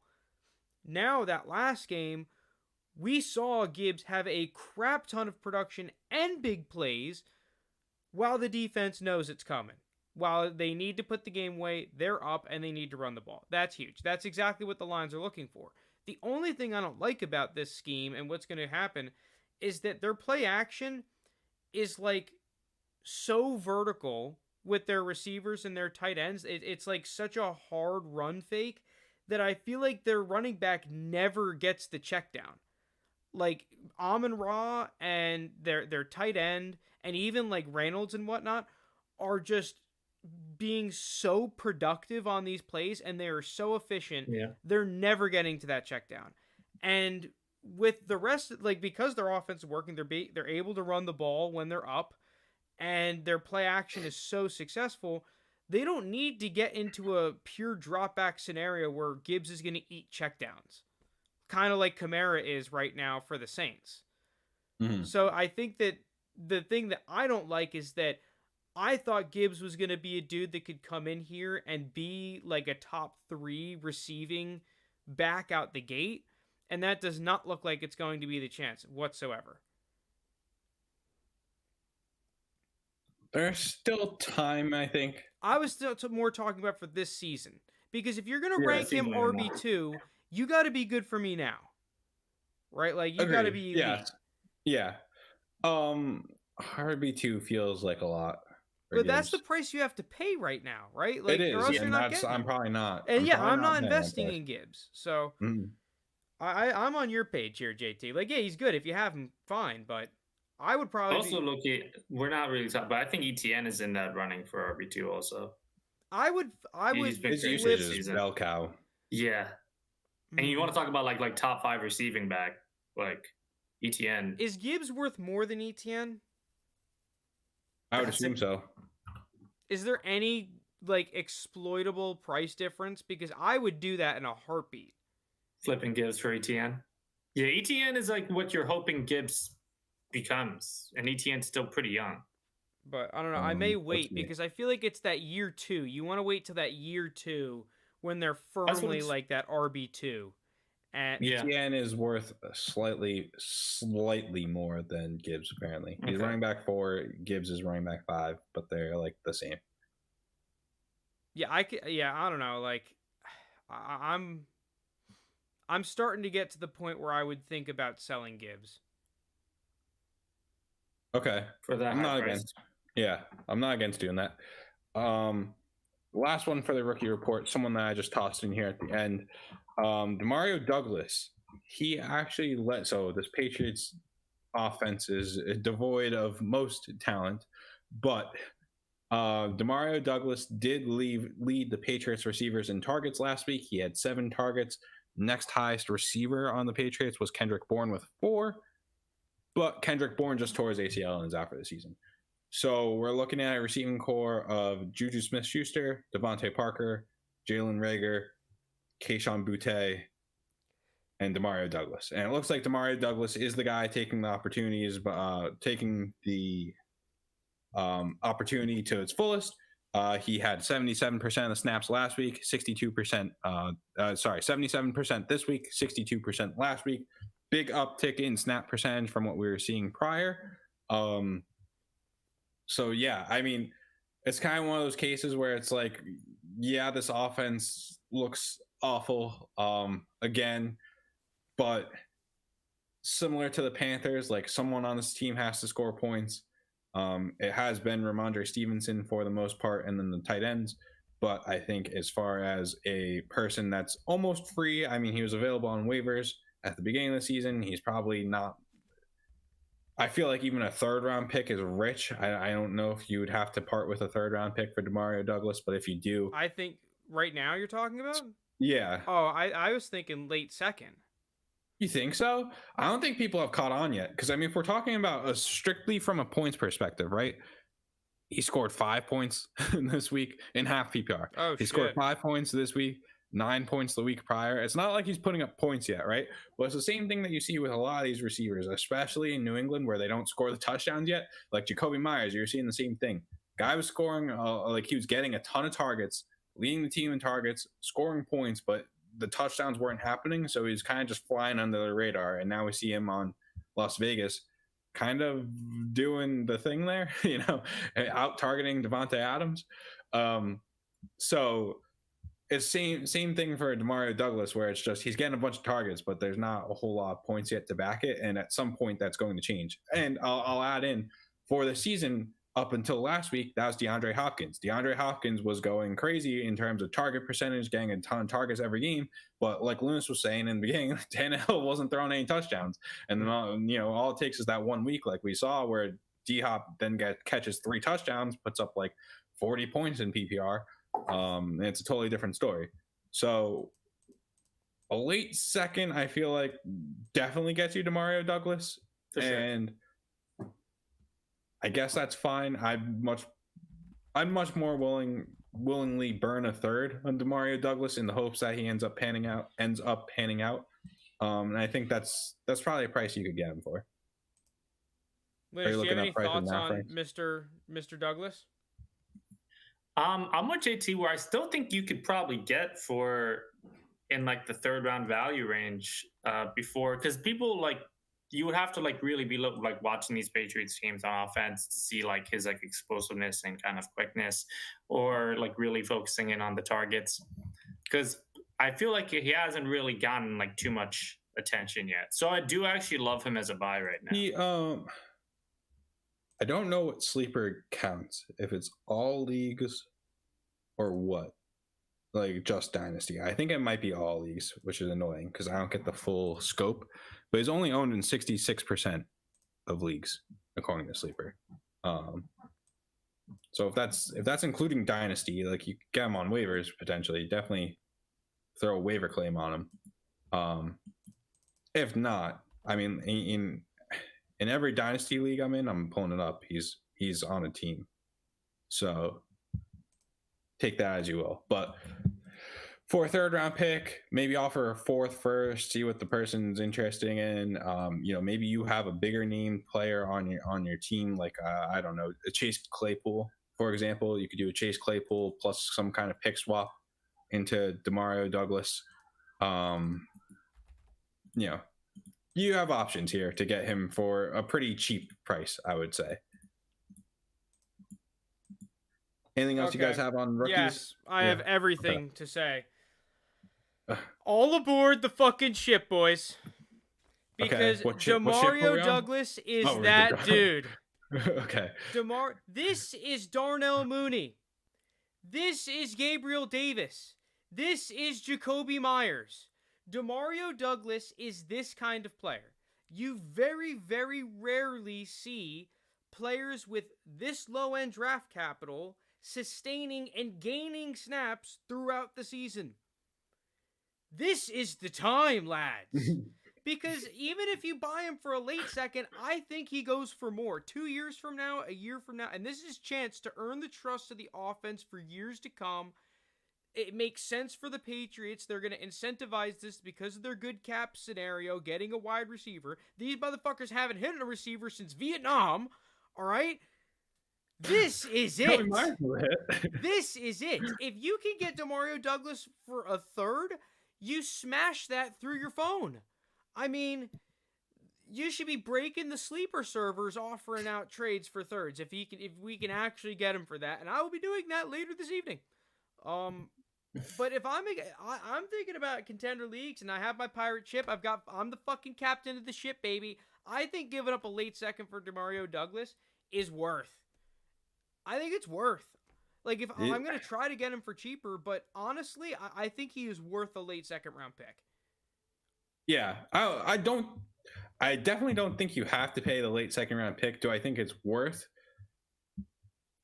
Now, that last game, we saw Gibbs have a crap ton of production and big plays while the defense knows it's coming. While they need to put the game away, they're up and they need to run the ball. That's huge. That's exactly what the Lions are looking for. The only thing I don't like about this scheme and what's going to happen is that their play action is like so vertical with their receivers and their tight ends. It's like such a hard run fake that I feel like their running back never gets the check down. Like Amon-Ra and their tight end and even like Reynolds and whatnot are just being so productive on these plays and they are so efficient. Yeah. They're never getting to that check down. And with the rest, like, because their offense is working, they're able to run the ball when they're up and their play action is so successful. They don't need to get into a pure drop back scenario where Gibbs is going to eat checkdowns, kind of like Kamara is right now for the Saints. Mm-hmm. So I think that the thing that I don't like is that I thought Gibbs was going to be a dude that could come in here and be like a top 3 receiving back out the gate. And that does not look like it's going to be the chance whatsoever. There's still time, I think. I was still more talking about for this season. Because if you're going to rank him RB2, you got to be good for me now. Right? Like, you got to be elite. Yeah. RB2 feels like a lot. But that's the price you have to pay right now, right? Like, it is. Or else Yeah, you're not getting I'm probably not. And I'm not investing in Gibbs. So Mm-hmm. I'm on your page here, JT. Like, yeah, he's good. If you have him, fine. But I would probably also look at, we're not really talking, but I think ETN is in that running for RB2 also. I would his usage is bell cow. Yeah. And you want to talk about like top 5 receiving back, like ETN. Is Gibbs worth more than ETN? I would assume so. Is there any like exploitable price difference? Because I would do that in a heartbeat. Flipping Gibbs for ETN. Yeah, ETN is like what you're hoping Gibbs becomes, and ETN's still pretty young. But I don't know. I may wait because I feel like it's that year 2. You want to wait till that year 2 when they're firmly like that RB2. And ETN is worth slightly more than Gibbs, apparently. He's running back 4, Gibbs is running back 5, but they're like the same. Yeah, I don't know. Like, I'm starting to get to the point where I would think about selling Gibbs. Okay. For that, I'm not against. Yeah, I'm not against doing that. Last one for the rookie report, someone that I just tossed in here at the end. Demario Douglas, he actually so this Patriots offense is devoid of most talent, but Demario Douglas did lead the Patriots receivers in targets last week. He had 7 targets. Next highest receiver on the Patriots was Kendrick Bourne with 4, but Kendrick Bourne just tore his ACL and is out for the season. So we're looking at a receiving core of Juju Smith-Schuster, Devontae Parker, Jalen Reagor, Kayshon Boutte, and Demario Douglas. And it looks like Demario Douglas is the guy taking the opportunities, taking the opportunity to its fullest. He had 77% of the snaps last week, 77% this week, 62% last week. Big uptick in snap percentage from what we were seeing prior. So, yeah, I mean, it's kind of one of those cases where it's like, yeah, this offense looks awful again, but similar to the Panthers, like someone on this team has to score points. It has been Ramondre Stevenson for the most part, and then the tight ends. But I think as far as a person that's almost free, I mean, he was available on waivers at the beginning of the season. He's probably not. I feel like even a third round pick is rich. I don't know if you would have to part with a third round pick for Demario Douglas, but if you do, I think right now you're talking about? yeah. Oh, I was thinking late second. You think so? I don't think people have caught on yet. Because, I mean, if we're talking about strictly from a points perspective, right? He scored 5 points this week in half PPR. Oh, he scored 5 points this week, 9 points the week prior. It's not like he's putting up points yet, right? Well, it's the same thing that you see with a lot of these receivers, especially in New England where they don't score the touchdowns yet. Like Jacoby Myers, you're seeing the same thing. Guy was scoring, like he was getting a ton of targets, leading the team in targets, scoring points, but the touchdowns weren't happening. So he's kind of just flying under the radar. And now we see him on Las Vegas kind of doing the thing there, out targeting Devontae Adams. So it's same thing for Demario Douglas, where it's just he's getting a bunch of targets, but there's not a whole lot of points yet to back it. And at some point that's going to change. And I'll add in for the season up until last week, that was DeAndre Hopkins. DeAndre Hopkins was going crazy in terms of target percentage, getting a ton of targets every game. But like Lounis was saying in the beginning, Tannehill wasn't throwing any touchdowns. And then, all it takes is that 1 week, like we saw, where D-Hop then catches 3 touchdowns, puts up like 40 points in PPR. And it's a totally different story. So a late second, I feel like definitely gets you Demario Douglas. For sure. And I guess that's fine. I'd much more willingly burn a third on Demario Douglas in the hopes that he ends up panning out. And I think that's probably a price you could get him for. Liz, do you have any thoughts on Mr. Douglas? I'm with JT, where I still think you could probably get for in like the third round value range before, because people you would have to really be watching these Patriots games on offense to see his explosiveness and kind of quickness, or really focusing in on the targets, because I feel like he hasn't really gotten too much attention yet. So I do actually love him as a buy right now. I don't know what sleeper counts, if it's all leagues or what, just Dynasty. I think it might be all leagues, which is annoying because I don't get the full scope. But he's only owned in 66% of leagues, according to Sleeper. So if that's including Dynasty, you get him on waivers potentially. Definitely throw a waiver claim on him. If not, I mean, in every Dynasty league I'm in, I'm pulling it up. He's on a team, so take that as you will. But for a third round pick, maybe offer a fourth first, see what the person's interested in. Maybe you have a bigger name player on your team, I don't know, a Chase Claypool, for example. You could do a Chase Claypool plus some kind of pick swap into Demario Douglas. You have options here to get him for a pretty cheap price, I would say. Anything else you guys have on rookies? Yes, I have everything to say. All aboard the fucking ship, boys. Because Demario Douglas is that dude. Okay. This is Darnell Mooney. This is Gabriel Davis. This is Jacoby Myers. Demario Douglas is this kind of player. You very, very rarely see players with this low-end draft capital sustaining and gaining snaps throughout the season. This is the time, lads. Because even if you buy him for a late second, I think he goes for more. 2 years from now, a year from now, and this is his chance to earn the trust of the offense for years to come. It makes sense for the Patriots. They're going to incentivize this because of their good cap scenario, getting a wide receiver. These motherfuckers haven't hit a receiver since Vietnam, all right? This is it. This is it. If you can get Demario Douglas for a third, you smash that through your phone. I mean, you should be breaking the Sleeper servers offering out trades for thirds if we can actually get him for that, and I will be doing that later this evening. But if I'm thinking about contender leagues and I have my pirate ship, I'm the fucking captain of the ship, baby. I think giving up a late second for Demario Douglas is worth. I think it's worth. Like, if I'm going to try to get him for cheaper, but honestly, I think he is worth a late second round pick. Yeah, I definitely don't think you have to pay the late second round pick. Do I think it's worth?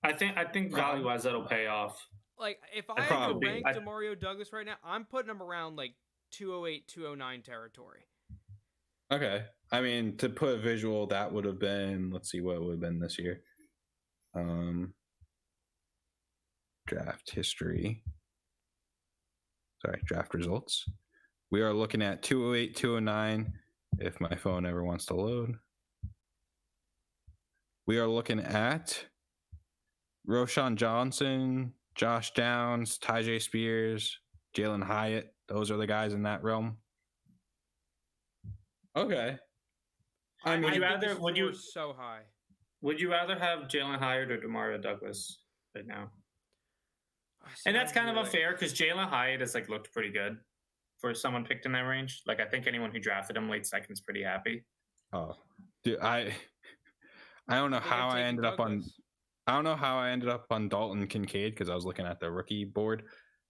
I think value wise that'll pay off. Like, if I had to rank Demario Douglas right now, I'm putting him around like 208, 209 territory. Okay. I mean, to put a visual, that would have been, let's see what it would have been this year. Draft history. Sorry, draft results. We are looking at 208, 209, if my phone ever wants to load. We are looking at Roshan Johnson, Josh Downs, Tyjae Spears, Jalen Hyatt. Those are the guys in that realm. Okay. I mean, would you so high? Would you rather have Jalen Hyatt or Demario Douglas right now? And that's kind of unfair because Jalen Hyatt has like looked pretty good for someone picked in that range. Like, I think anyone who drafted him late second is pretty happy. Oh, dude, I don't know how I ended up on. I don't know how I ended up on Dalton Kincaid because I was looking at the rookie board.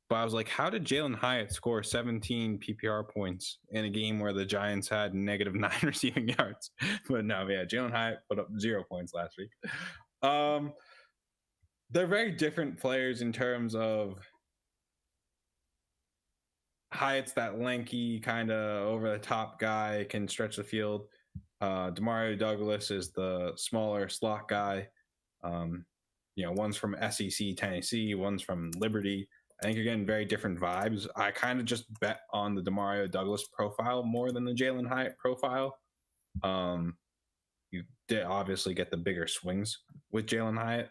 But I was like, how did Jalen Hyatt score 17 PPR points in a game where the Giants had -9 receiving yards? But no, yeah, Jalen Hyatt put up 0 points last week. They're very different players in terms of Hyatt's that lanky, kind of over-the-top guy, can stretch the field. Demario Douglas is the smaller slot guy. One's from SEC, Tennessee, one's from Liberty. I think you're getting very different vibes. I kind of just bet on the Demario Douglas profile more than the Jalen Hyatt profile. You did obviously get the bigger swings with Jalen Hyatt,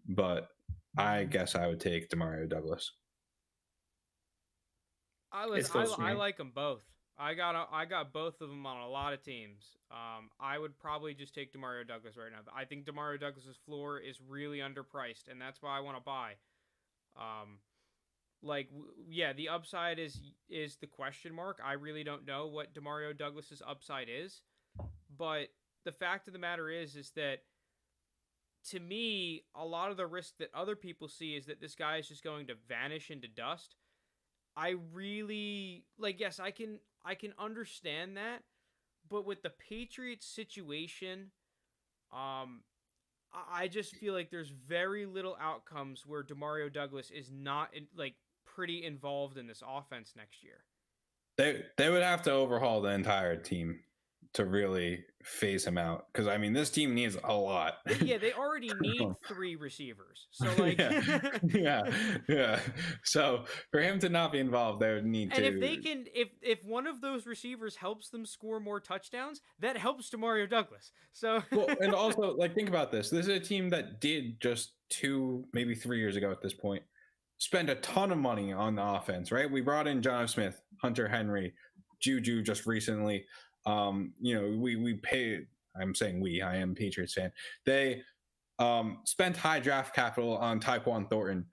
but I guess I would take Demario Douglas. I like them both. I got both of them on a lot of teams. I would probably just take Demario Douglas right now. I think Demario Douglas's floor is really underpriced, and that's why I want to buy. The upside is the question mark. I really don't know what Demario Douglas's upside is, but the fact of the matter is that to me, a lot of the risk that other people see is that this guy is just going to vanish into dust. I really yes, I can understand that, but with the Patriots situation, I just feel like there's very little outcomes where Demario Douglas is not pretty involved in this offense next year. They would have to overhaul the entire team to really phase him out, because I mean this team needs a lot. Yeah, they already need 3 receivers. So yeah. So for him to not be involved, they would need to. And if they can, if one of those receivers helps them score more touchdowns, that helps Demario Douglas. So and also think about this. This is a team that did just 2, maybe 3 years ago at this point, spend a ton of money on the offense. Right? We brought in Jonathan Smith, Hunter Henry, Juju just recently. We paid. I'm saying we. I am a Patriots fan. They spent high draft capital on Tyquan Thornton,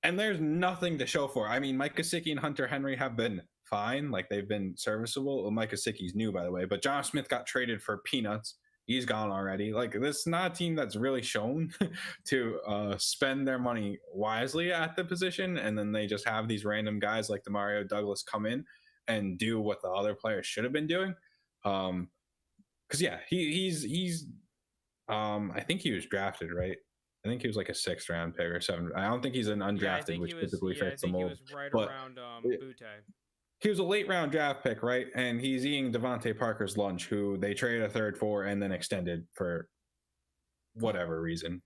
and there's nothing to show for it. I mean, Mike Gesicki and Hunter Henry have been fine. They've been serviceable. Well, Mike Gesicki's new, by the way, but John Smith got traded for peanuts. He's gone already. This is not a team that's really shown to spend their money wisely at the position, and then they just have these random guys like Demario Douglas come in and do what the other players should have been doing. Because he's I think he was drafted, right? I think he was like a 6th round pick or 7th. I don't think he's an undrafted, which typically fits the mold. He was right around Butte. He was a late round draft pick, right? And he's eating Devontae Parker's lunch, who they traded a 3rd for and then extended for whatever reason.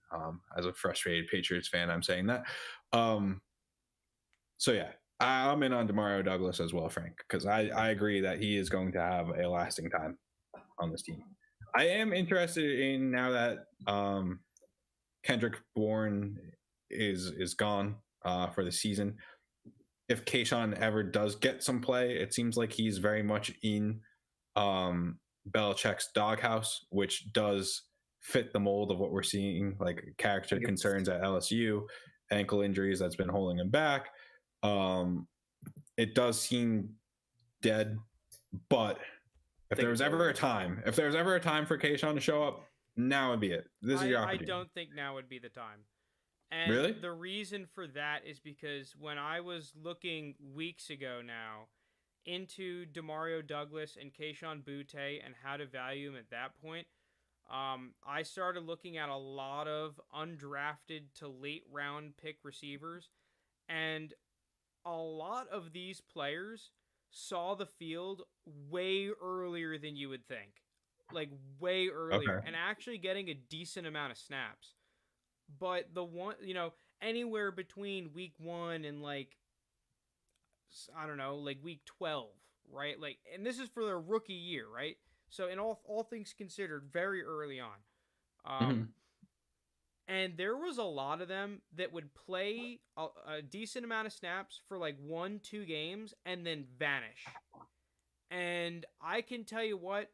As a frustrated Patriots fan, I'm saying that. So yeah, I'm in on Demario Douglas as well, Frank, because I agree that he is going to have a lasting time on this team. I am interested in, now that Kendrick Bourne is gone for the season, if Kayshawn ever does get some play. It seems like he's very much in Belichick's doghouse, which does fit the mold of what we're seeing, character concerns at LSU, ankle injuries that's been holding him back. It does seem dead, but if there was ever a time for Kayshawn to show up, now would be it. This is your I opportunity. don't think now would be the time. And Really? the reason for that is because when I was looking weeks ago now into Demario Douglas and Kayshon Boutte and how to value him at that point, I started looking at a lot of undrafted to late round pick receivers, and a lot of these players saw the field way earlier than you would think. Like, way earlier. Okay. And actually getting a decent amount of snaps. But the one, anywhere between week 1 and like, I don't know, like week 12, right? Like, and this is for their rookie year, right? So in all things considered, very early on. And there was a lot of them that would play a decent amount of snaps for like 1-2 games and then vanish. And I can tell you what,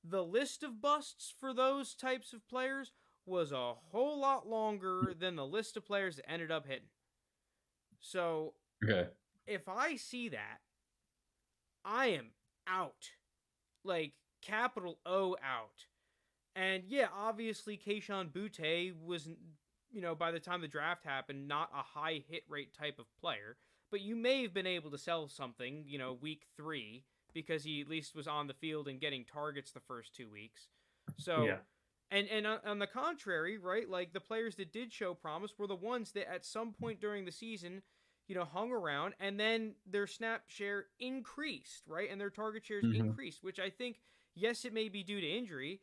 the list of busts for those types of players was a whole lot longer than the list of players that ended up hitting. So, Okay. if I see that, I am out. Like, capital O out. And yeah, obviously Kayshon Boutte was, by the time the draft happened, not a high hit rate type of player. But you may have been able to sell something, week 3, because he at least was on the field and getting targets the first 2 weeks. So, Yeah. And on the contrary, right, like the players that did show promise were the ones that at some point during the season, hung around, and then their snap share increased, right, and their target shares increased, which I think, yes, it may be due to injury,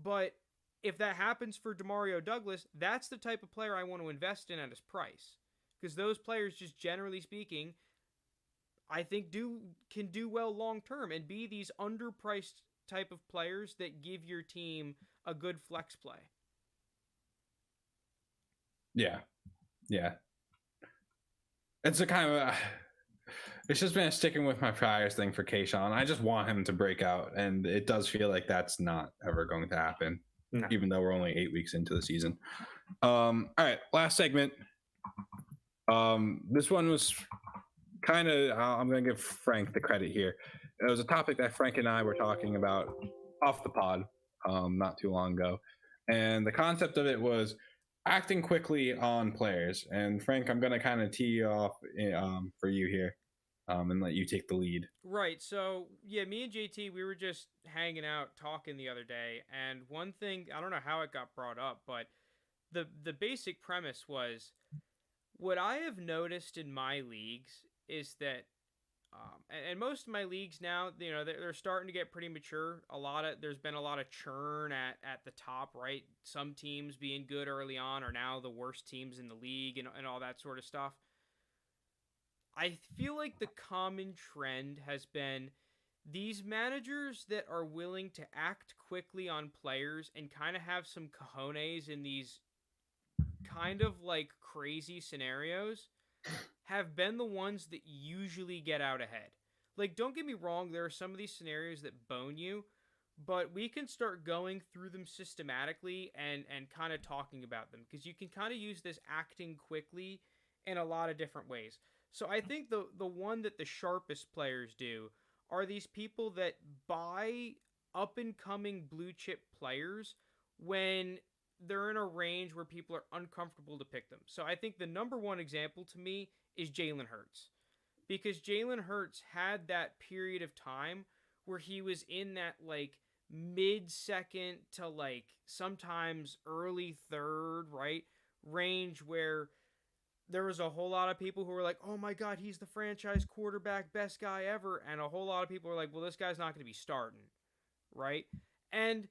but if that happens for Demario Douglas, that's the type of player I want to invest in at his price, because those players, just generally speaking, I think can do well long term and be these underpriced type of players that give your team a good flex play. Yeah. It's a kind of it's just been sticking with my priors thing for Kayshon. I just want him to break out, and it does feel like that's not ever going to happen, even though we're only 8 weeks into the season. All right, last segment. This one was kind of, I'm going to give Frank the credit here. It was a topic that Frank and I were talking about off the pod not too long ago. And the concept of it was acting quickly on players. And Frank, I'm going to kind of tee you off for you here and let you take the lead. Right. So, yeah, me and JT, we were just hanging out talking the other day. And one thing, I don't know how it got brought up, but the basic premise was, what I have noticed in my leagues is that, and most of my leagues now, they're starting to get pretty mature. There's been a lot of churn at the top, right? Some teams being good early on are now the worst teams in the league and all that sort of stuff. I feel like the common trend has been these managers that are willing to act quickly on players and kind of have some cojones in these kind of like crazy scenarios have been the ones that usually get out ahead. Like, don't get me wrong, there are some of these scenarios that bone you, but we can start going through them systematically and kind of talking about them, because you can kind of use this acting quickly in a lot of different ways. So I think the one that the sharpest players do are these people that buy up-and-coming blue-chip players when they're in a range where people are uncomfortable to pick them. So I think the number one example to me is Jalen Hurts. Because Jalen Hurts had that period of time where he was in that like mid-second to like sometimes early third, right, range where there was a whole lot of people who were like, oh my God, he's the franchise quarterback, best guy ever. And a whole lot of people were like, well, this guy's not going to be starting, right? And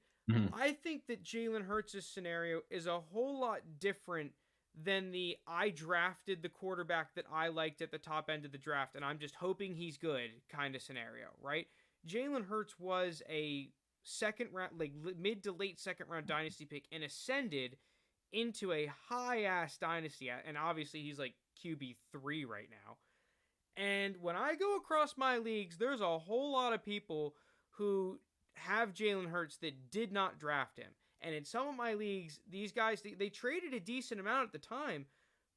I think that Jalen Hurts' scenario is a whole lot different than the I drafted the quarterback that I liked at the top end of the draft and I'm just hoping he's good kind of scenario, right? Jalen Hurts was a second round, like mid to late second round dynasty pick and ascended into a high-ass dynasty, and obviously he's like QB3 right now. And when I go across my leagues, there's a whole lot of people who have Jalen Hurts that did not draft him. And in some of my leagues, these guys, they traded a decent amount at the time,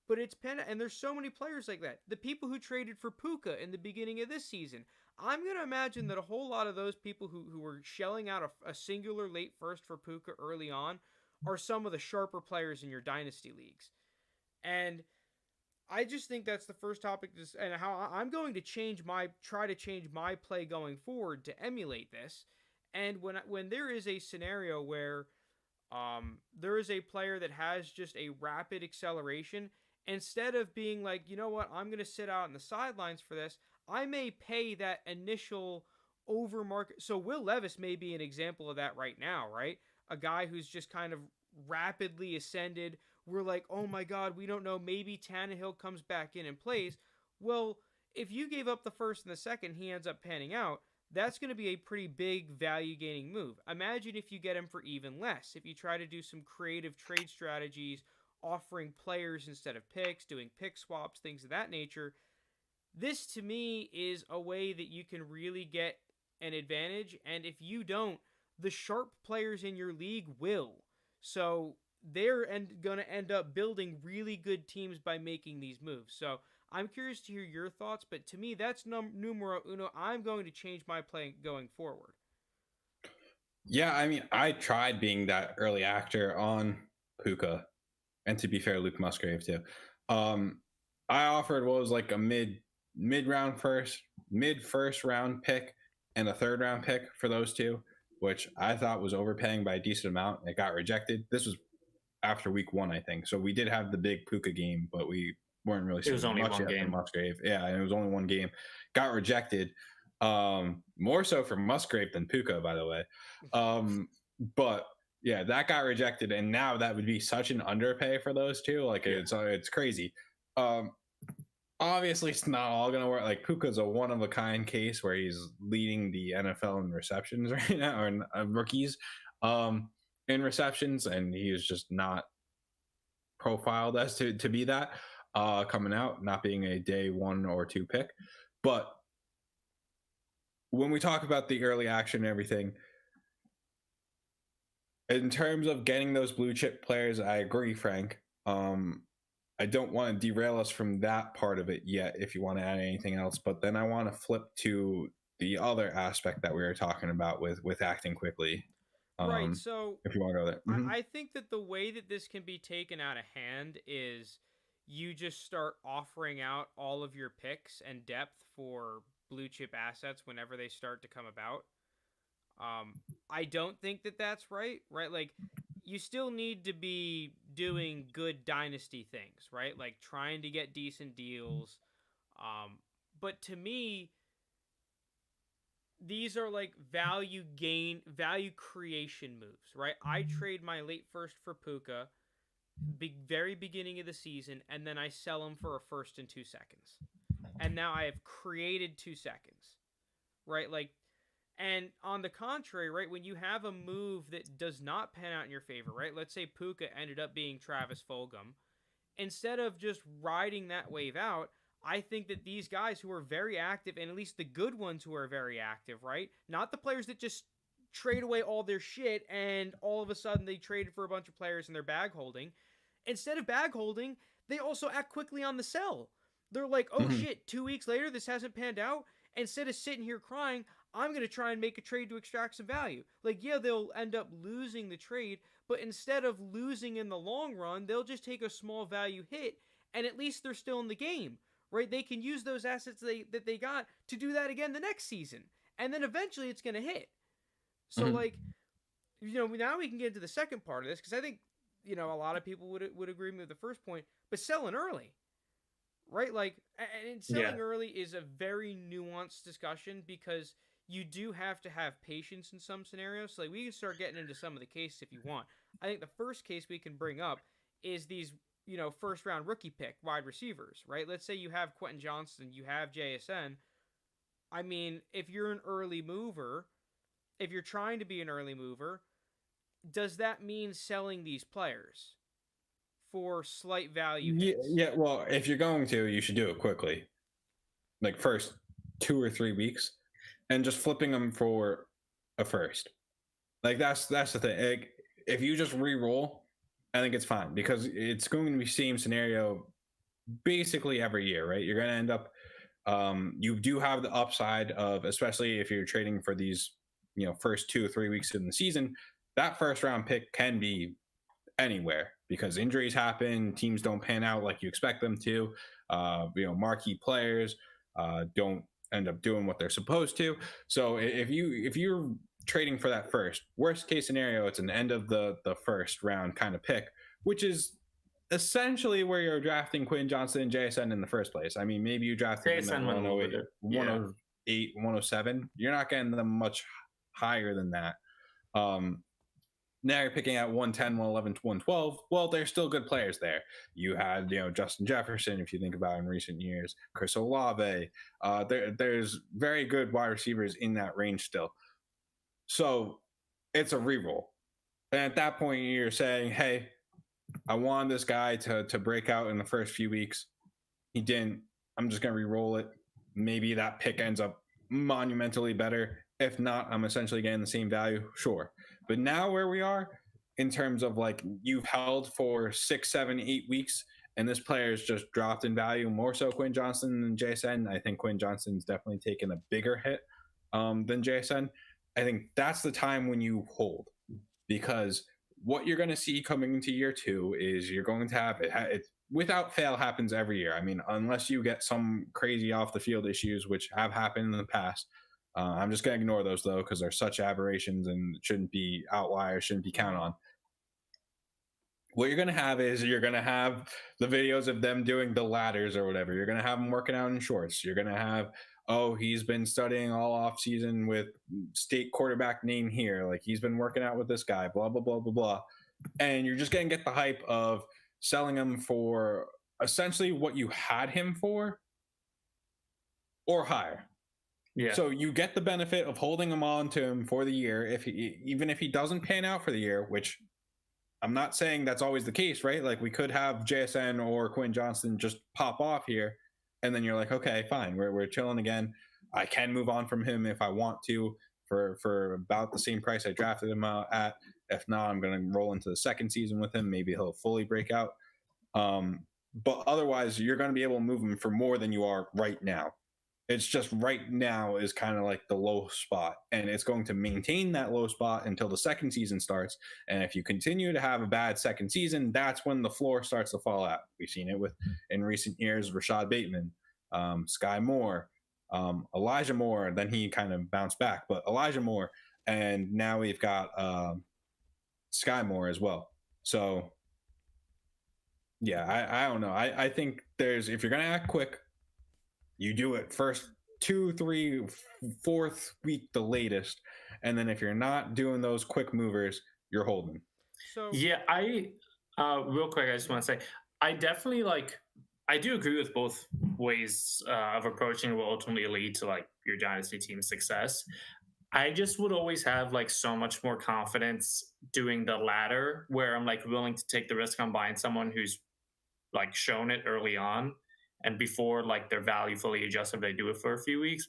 But it's and there's so many players like that. The people who traded for Puka in the beginning of this season, I'm going to imagine that a whole lot of those people who were shelling out a singular late first for Puka early on are some of the sharper players in your dynasty leagues. And I just think that's the first topic, and how I'm going to try to change my play going forward to emulate this. And when there is a scenario where there is a player that has just a rapid acceleration, instead of being like, you know what, I'm going to sit out on the sidelines for this, I may pay that initial over market. So Will Levis may be an example of that right now, right? A guy who's just kind of rapidly ascended. We're like, oh my God, we don't know. Maybe Tannehill comes back in and plays. Well, if you gave up the first and the second, he ends up panning out. That's going to be a pretty big value gaining move. Imagine if you get him for even less. If you try to do some creative trade strategies, offering players instead of picks, doing pick swaps, things of that nature. This to me is a way that you can really get an advantage. And if you don't, the sharp players in your league will. So they're going to end up building really good teams by making these moves. So I'm curious to hear your thoughts, but to me, that's numero uno. I'm going to change my play going forward. Yeah, I mean, I tried being that early actor on Puka, and to be fair, Luke Musgrave too. I offered what was like a mid first round pick and a third round pick for those two, which I thought was overpaying by a decent amount. It got rejected. This was after week 1, I think. So we did have the big Puka game, but we weren't really. It was only one game. Musgrave, yeah, and it was only one game. Got rejected. More so for Musgrave than Puka, by the way. But yeah, that got rejected, and now that would be such an underpay for those two. Like it's crazy. Obviously, it's not all going to work. Like Puka's a one of a kind case where he's leading the NFL in receptions right now, or in, rookies in receptions, and he is just not profiled as to be that coming out, not being a day 1 or 2 pick. But when we talk about the early action and everything, in terms of getting those blue chip players, I agree, Frank. I don't want to derail us from that part of it yet, if you want to add anything else. But then I want to flip to the other aspect that we were talking about with acting quickly. Right. So if you want to go there. Mm-hmm. I think that the way that this can be taken out of hand is you just start offering out all of your picks and depth for blue chip assets whenever they start to come about. I don't think that that's right? Like, you still need to be doing good dynasty things, right? Like trying to get decent deals. But to me, these are like value creation moves, right? I trade my late first for Puka, very beginning of the season, and then I sell him for a first in 2 seconds. And now I have created 2 seconds, right? Like, and on the contrary, right, when you have a move that does not pan out in your favor, right? Let's say Puka ended up being Travis Fulgham. Instead of just riding that wave out, I think that these guys who are very active, and at least the good ones who are very active, right? Not the players that just trade away all their shit and all of a sudden they traded for a bunch of players and they're bag holding. Instead of bag holding, they also act quickly on the sell. They're like, oh shit, 2 weeks later, this hasn't panned out. Instead of sitting here crying, I'm going to try and make a trade to extract some value. Like, yeah, they'll end up losing the trade, but instead of losing in the long run, they'll just take a small value hit, and at least they're still in the game, right? They can use those assets that they got to do that again the next season, and then eventually it's going to hit. So, like, you know, now we can get into the second part of this, because I think, you know, a lot of people would agree with the first point, but selling early. Right? Like, and selling early is a very nuanced discussion because you do have to have patience in some scenarios. So, like, we can start getting into some of the cases if you want. I think the first case we can bring up is these, you know, first round rookie pick wide receivers, right? Let's say you have Quentin Johnston, you have JSN. I mean, if you're an early mover, if you're trying to be an early mover, does that mean selling these players for slight value hits? Yeah, well, if you're going to, you should do it quickly. Like first 2 or 3 weeks, and just flipping them for a first. Like that's the thing. Like, if you just re-roll, I think it's fine because it's going to be same scenario basically every year, right? You're going to end up, you do have the upside of, especially if you're trading for these, first 2 or 3 weeks in the season, that first round pick can be anywhere because injuries happen, teams don't pan out like you expect them to. Marquee players don't end up doing what they're supposed to. So if you're trading for that first, worst case scenario, it's an end of the first round kind of pick, which is essentially where you're drafting Quentin Johnston and JSN in the first place. I mean, maybe you drafted them at 108, 107. You're not getting them much higher than that. Now you're picking at 110, 111, 112. Well, there's still good players there. You had, Justin Jefferson, if you think about in recent years, Chris Olave. There's very good wide receivers in that range still. So it's a reroll. And at that point, you're saying, hey, I wanted this guy to break out in the first few weeks. He didn't. I'm just going to re-roll it. Maybe that pick ends up monumentally better. If not, I'm essentially getting the same value. Sure. But now where we are in terms of like you've held for 6, 7, 8 weeks and this player's just dropped in value, more so Quentin Johnston than JSN. I think Quentin Johnston's definitely taken a bigger hit than JSN. I think that's the time when you hold, because what you're going to see coming into year 2 is you're going to have it without fail happens every year. I mean, unless you get some crazy off the field issues, which have happened in the past. I'm just going to ignore those, though, because they're such aberrations and shouldn't be outliers, shouldn't be counted on. What you're going to have is you're going to have the videos of them doing the ladders or whatever. You're going to have them working out in shorts. You're going to have, he's been studying all off season with state quarterback name here. Like he's been working out with this guy, blah, blah, blah, blah, blah. And you're just going to get the hype of selling him for essentially what you had him for or higher. Yeah. So you get the benefit of holding him on to him for the year, even if he doesn't pan out for the year, which I'm not saying that's always the case, right? Like we could have JSN or Quentin Johnston just pop off here, and then you're like, okay, fine, we're chilling again. I can move on from him if I want to for about the same price I drafted him out at. If not, I'm going to roll into the second season with him. Maybe he'll fully break out. But otherwise, you're going to be able to move him for more than you are right now. It's just right now is kind of like the low spot, and it's going to maintain that low spot until the second season starts. And if you continue to have a bad second season, that's when the floor starts to fall out. We've seen it with in recent years, Rashad Bateman, Sky Moore, Elijah Moore. Then he kind of bounced back, but Elijah Moore, and now we've got Sky Moore as well. So yeah, I don't know. I think if you're going to act quick, you do it first 2, 3, 4th week, the latest. And then if you're not doing those quick movers, you're holding. So yeah, I real quick, I just want to say, I definitely I do agree with both ways of approaching will ultimately lead to like your dynasty team success. I just would always have like so much more confidence doing the latter, where I'm like willing to take the risk on buying someone who's like shown it early on and before like their value fully adjusts if they do it for a few weeks,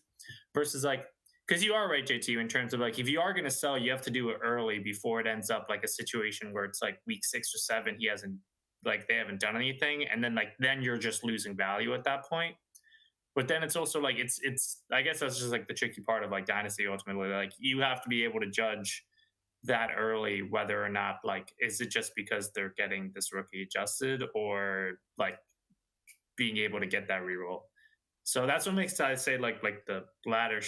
versus like, because you are right, JT, in terms of like, if you are going to sell, you have to do it early before it ends up like a situation where it's like week 6 or 7, they haven't done anything. And then then you're just losing value at that point. But then it's also like, it's, I guess that's just like the tricky part of like dynasty ultimately. Like you have to be able to judge that early, whether or not like, is it just because they're getting this rookie adjusted, or like being able to get that reroll. So that's what makes I say like the latter,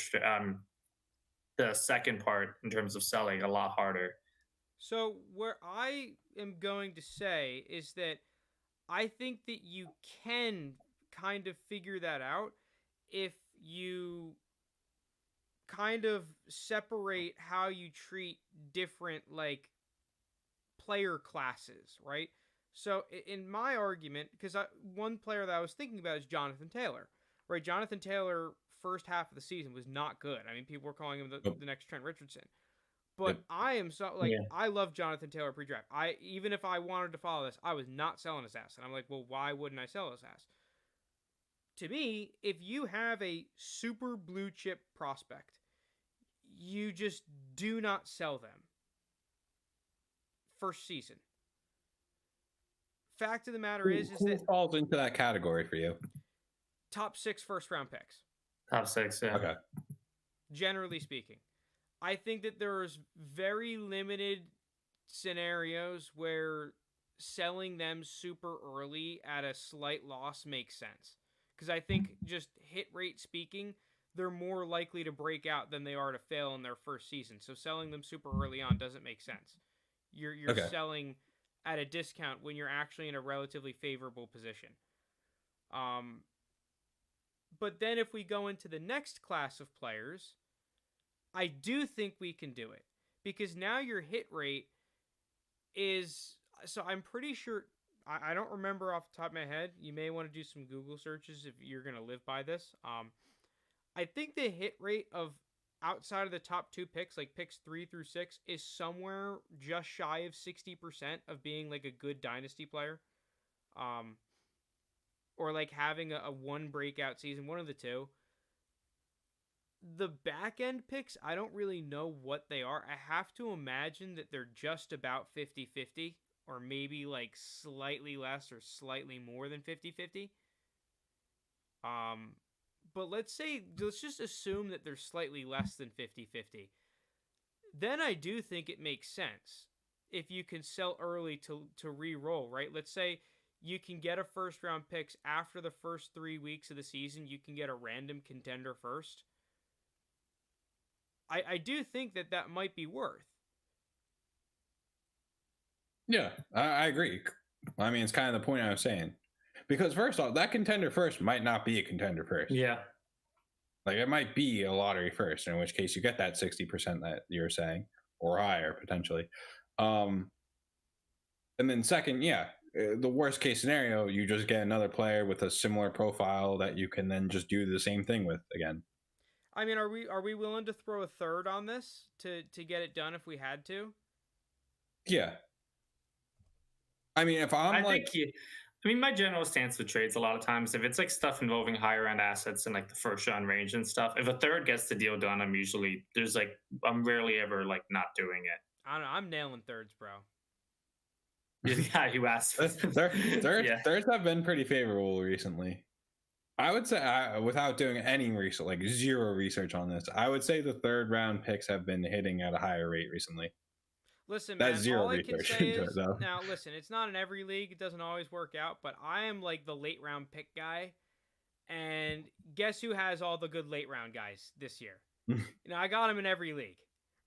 the second part in terms of selling a lot harder. So where I am going to say is that I think that you can kind of figure that out if you kind of separate how you treat different like player classes, right? So in my argument, because one player that I was thinking about is Jonathan Taylor, right? Jonathan Taylor, first half of the season was not good. I mean, people were calling him the next Trent Richardson. But I am so like, I love Jonathan Taylor pre-draft. Even if I wanted to follow this, I was not selling his ass. And I'm like, well, why wouldn't I sell his ass? To me, if you have a super blue chip prospect, you just do not sell them first season. fact of the matter is who that falls into that category for you? top 6 first-round picks. Top 6, yeah. Okay. Generally speaking, I think that there's very limited scenarios where selling them super early at a slight loss makes sense. Because I think just hit rate speaking, they're more likely to break out than they are to fail in their first season. So selling them super early on doesn't make sense. You're Okay. selling at a discount when you're actually in a relatively favorable position. But then if we go into the next class of players, I do think we can do it. Because now your hit rate is... So I'm pretty sure... I don't remember off the top of my head. You may want to do some Google searches if you're going to live by this. I think the hit rate of outside of the top 2 picks, like picks 3 through 6, is somewhere just shy of 60% of being like a good dynasty player. Or like having a one breakout season, one of the two. The back end picks, I don't really know what they are. I have to imagine that they're just about 50-50, or maybe like slightly less or slightly more than 50-50. But let's just assume that they're slightly less than 50-50. Then I do think it makes sense if you can sell early to re-roll, right? Let's say you can get a first round picks after the first 3 weeks of the season. You can get a random contender first. I do think that might be worth. Yeah, I agree. I mean, it's kind of the point I was saying. Because first off, that contender first might not be a contender first. Yeah. Like it might be a lottery first, in which case you get that 60% that you're saying, or higher potentially. And then second, yeah, the worst case scenario, you just get another player with a similar profile that you can then just do the same thing with again. I mean, are we willing to throw a third on this to get it done if we had to? Yeah. I mean, if I'm my general stance with trades a lot of times, if it's like stuff involving higher end assets and like the first round range and stuff, if a third gets the deal done, I'm rarely ever like not doing it. I don't know. I'm nailing thirds, bro. You're the guy who asked for thirds have been pretty favorable recently. I would say, without doing any research, like zero research on this, I would say the third round picks have been hitting at a higher rate recently. Listen, that's man, zero all I can research say into is, it, though. now listen, it's not in every league. It doesn't always work out, but I am like the late round pick guy. And guess who has all the good late round guys this year? I got them in every league.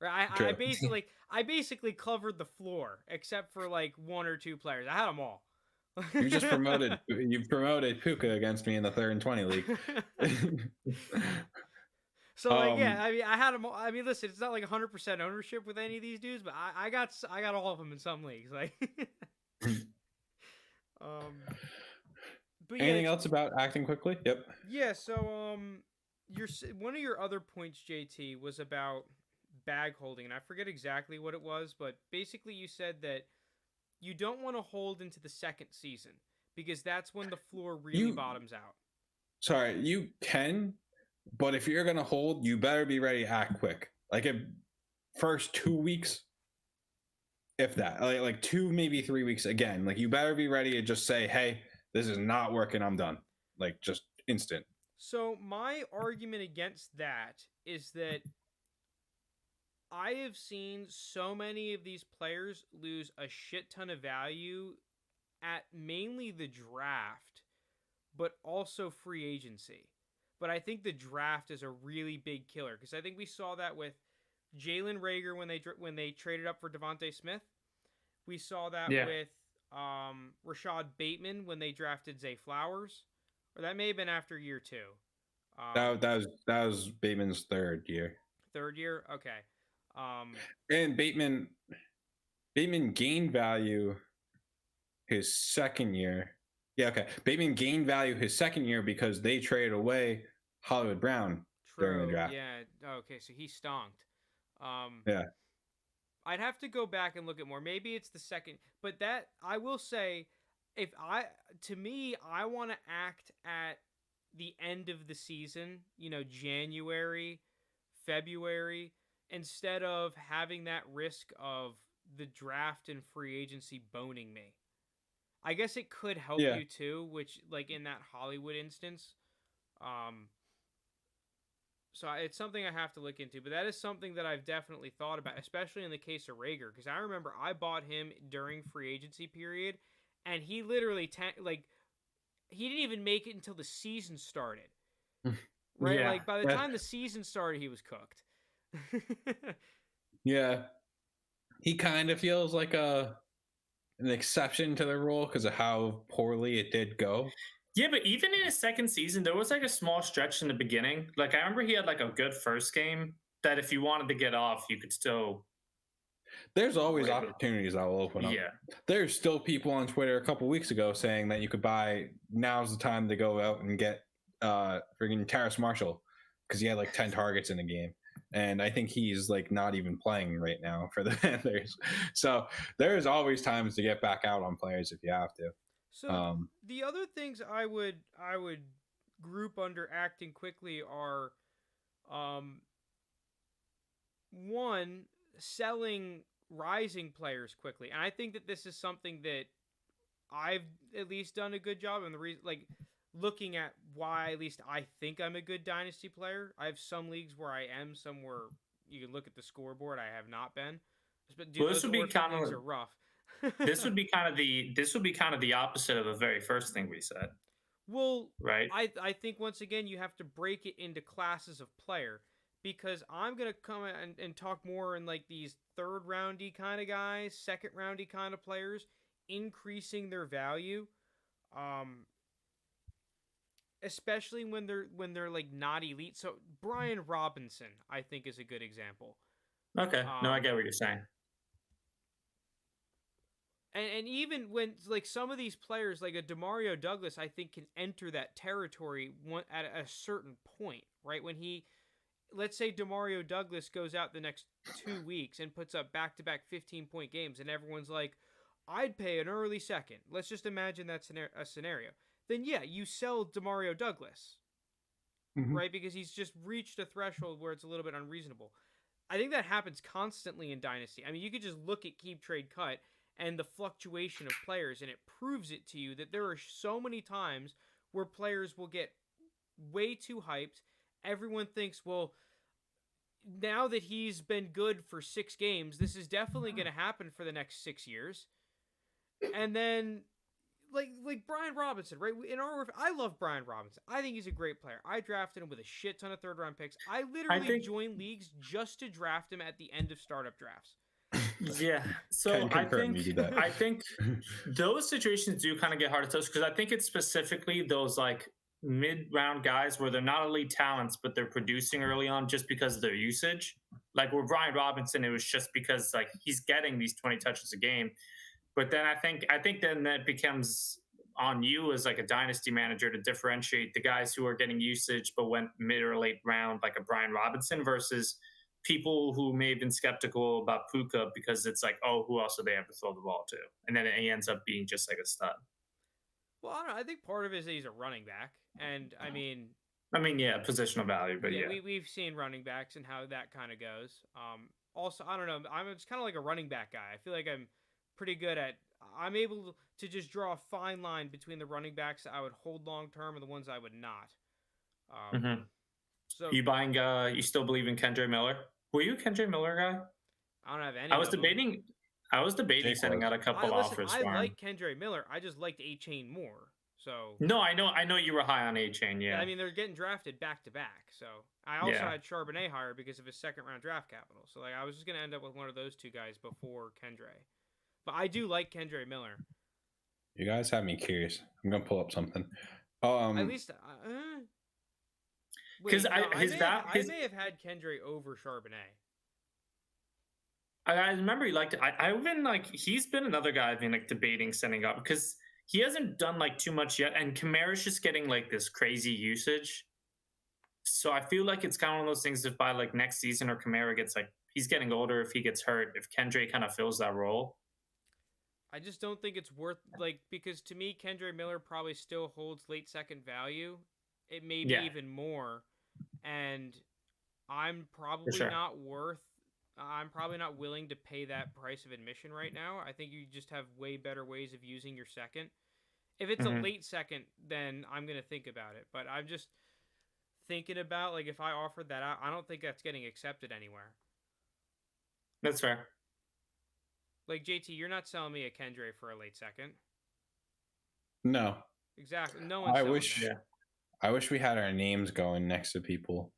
Right? I basically covered the floor except for like 1 or 2 players. I had them all. You've promoted Puka against me in the 3rd and 20 league. So I mean, I had them all. I mean, listen, it's not like 100% ownership with any of these dudes, but I got all of them in some leagues. Like, but anything else about acting quickly? Yep. Yeah. So one of your other points, JT, was about bag holding, and I forget exactly what it was, but basically you said that you don't want to hold into the second season because that's when the floor really bottoms out. Sorry, you can, but if you're going to hold, you better be ready to act quick. Like first 2 weeks, if that, like 2, maybe 3 weeks again, like you better be ready to just say, hey, this is not working. I'm done. Like just instant. So my argument against that is that I have seen so many of these players lose a shit ton of value at mainly the draft, but also free agency. But I think the draft is a really big killer because I think we saw that with Jalen Reagor when they traded up for Devontae Smith. We saw that with Rashad Bateman when they drafted Zay Flowers, or that may have been after year 2. That was Bateman's 3rd year. 3rd year, okay. And Bateman gained value his 2nd year. Yeah, okay. Bateman gained value his 2nd year because they traded away Hollywood Brown during the draft. Yeah. Okay, so he stonked. Yeah. I'd have to go back and look at more. Maybe it's the 2nd, but that I will say, I want to act at the end of the season. January, February. Instead of having that risk of the draft and free agency boning me. I guess it could help you too, which like in that Hollywood instance. So it's something I have to look into, but that is something that I've definitely thought about, especially in the case of Rager, because I remember I bought him during free agency period, and he literally he didn't even make it until the season started. Right? Yeah. Like by the time the season started, he was cooked. Yeah. He kind of feels like an exception to the rule because of how poorly it did go. Yeah, but even in his second season, there was like a small stretch in the beginning. Like I remember he had like a good first game that if you wanted to get off, you could still. There's always opportunities that will open up. Yeah. There's still people on Twitter a couple weeks ago saying that you could buy. Now's the time to go out and get friggin' Terrace Marshall because he had like 10 targets in a game. And I think he's like not even playing right now for the Panthers. So there's always times to get back out on players if you have to. So the other things I would group under acting quickly are, one, selling rising players quickly, and I think that this is something that I've at least done a good job. And the reason, like, looking at why at least I think I'm a good dynasty player, I have some leagues where I am, some where you can look at the scoreboard I have not been. But dude, this would be kind of are rough. this would be kind of the opposite of the very first thing we said. Well, right. I think once again you have to break it into classes of player, because I'm gonna come and talk more in like these third roundy kind of guys, second roundy kind of players, increasing their value, especially when they're like not elite. So Brian Robinson, I think, is a good example. Okay, no, I get what you're saying. And even when like some of these players, like a Demario Douglas, I think can enter that territory at a certain point, right? When let's say Demario Douglas goes out the next 2 weeks and puts up back-to-back 15-point games, and everyone's like, I'd pay an early second. Let's just imagine that's a scenario. Then yeah, you sell Demario Douglas, right? Because he's just reached a threshold where it's a little bit unreasonable. I think that happens constantly in Dynasty. I mean, you could just look at Keep Trade Cut and the fluctuation of players, and it proves it to you that there are so many times where players will get way too hyped. Everyone thinks, well, now that he's been good for 6 games, this is definitely going to happen for the next 6 years. And then, like Brian Robinson, right? I love Brian Robinson. I think he's a great player. I drafted him with a shit ton of third-round picks. I literally joined leagues just to draft him at the end of startup drafts. Yeah, so I think those situations do kind of get hard to touch, because I think it's specifically those like mid-round guys where they're not elite talents, but they're producing early on just because of their usage. Like with Brian Robinson, it was just because like he's getting these 20 touches a game. But then I think then that becomes on you as like a dynasty manager to differentiate the guys who are getting usage but went mid or late round, like a Brian Robinson, versus people who may have been skeptical about Puka because it's like, oh, who else do they have to throw the ball to? And then he ends up being just like a stud. Well, I don't know. I think part of it is that he's a running back. And I mean, yeah, positional value, but yeah. We've seen running backs and how that kind of goes. Also, I don't know. I'm just kind of like a running back guy. I feel like I'm pretty good I'm able to just draw a fine line between the running backs that I would hold long term and the ones I would not. So you still believe in Kendra Miller? Were you a Kendra Miller guy? I don't have any. I was debating sending out a couple offers for him. I like Kendra Miller. I just liked A-Chain more. So no, I know you were high on A-Chain. Yeah, I mean they're getting drafted back to back. So I also had Charbonnet higher because of his second round draft capital. So like I was just gonna end up with one of those two guys before Kendra. But I do like Kendra Miller. You guys have me curious. I'm gonna pull up something. At least, because I may have had Kendra over Charbonnet. I remember he liked it. I've been like, he's been another guy I've been like debating sending up because he hasn't done like too much yet, and Kamara's just getting like this crazy usage. So I feel like it's kind of one of those things. If by like next season or Kamara gets like, he's getting older, if he gets hurt, if Kendra kind of fills that role. I just don't think it's worth, like, because to me, Kendra Miller probably still holds late second value. It may be even more. And I'm probably not worth I'm probably not willing to pay that price of admission right now. I think you just have way better ways of using your second. If it's a late second, then I'm going to think about it. But I'm just thinking about, like, if I offered that out, I don't think that's getting accepted anywhere. That's fair. Like, JT, you're not selling me a Kendre for a late second. No. Exactly. No one's selling that. I wish we had our names going next to people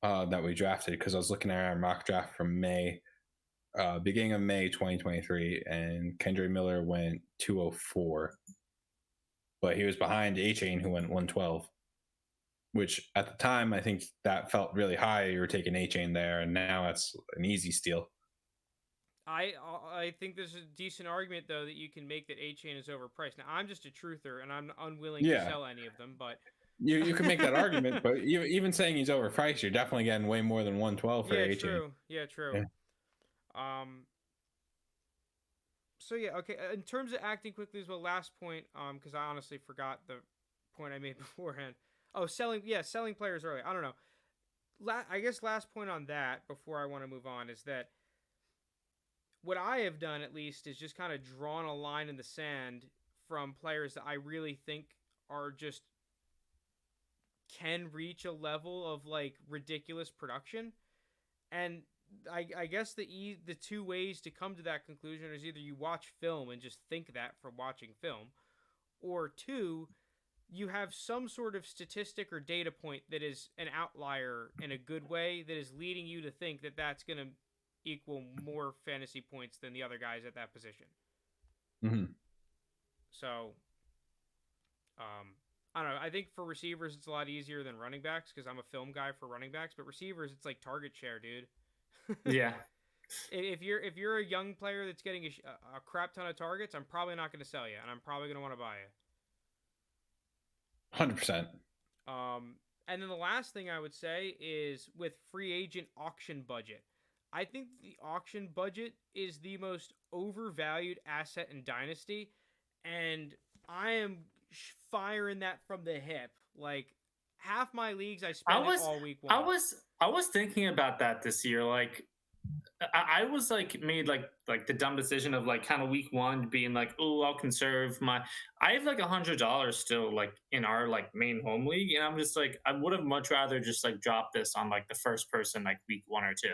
that we drafted, because I was looking at our mock draft from May, beginning of May 2023, and Kendre Miller went 204. But he was behind A-Chain, who went 112, which at the time, I think that felt really high. You were taking A-Chain there, and now it's an easy steal. I think there's a decent argument, though, that you can make that A-Chain is overpriced. Now, I'm just a truther, and I'm unwilling to sell any of them, but... You can make that argument, but even saying he's overpriced, you're definitely getting way more than 112 for A-Chain. True. Yeah, true. Yeah. So, yeah, okay. In terms of acting quickly as well, last point, because I honestly forgot the point I made beforehand. Oh, selling players early. I don't know. I guess last point on that before I want to move on is that what I have done, at least, is just kind of drawn a line in the sand from players that I really think are just can reach a level of, like, ridiculous production. And I guess the two ways to come to that conclusion is either you watch film and just think that from watching film, or two, you have some sort of statistic or data point that is an outlier in a good way that is leading you to think that that's going to equal more fantasy points than the other guys at that position. Mm-hmm. So, I don't know. I think for receivers, it's a lot easier than running backs because I'm a film guy for running backs. But receivers, it's like target share, dude. Yeah. If you're a young player that's getting a crap ton of targets, I'm probably not going to sell you, and I'm probably going to want to buy you. 100%. And then the last thing I would say is with free agent auction budget. I think the auction budget is the most overvalued asset in Dynasty, and I am firing that from the hip. Like, half my leagues I spent it all week one. I was thinking about that this year. Like, I was like made like the dumb decision of like kind of week one being like, oh, I'll conserve my. I have like $100 still like in our like main home league, and I'm just like I would have much rather just like drop this on like the first person like week 1 or 2.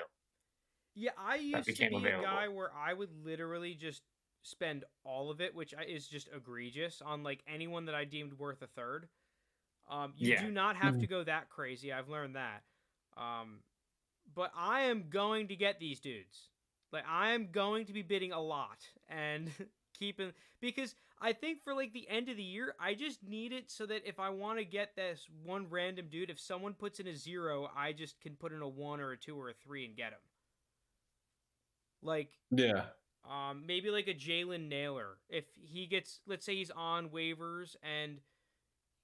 Yeah, I used to be a guy where I would literally just spend all of it, which is just egregious, on like anyone that I deemed worth a third. You do not have to go that crazy. I've learned that. But I am going to get these dudes. Like, I am going to be bidding a lot and keeping, because I think for like the end of the year, I just need it so that if I want to get this one random dude, if someone puts in a 0, I just can put in a 1 or a 2 or a 3 and get him. Like, yeah. Maybe like a Jalen Naylor. If he gets, let's say he's on waivers and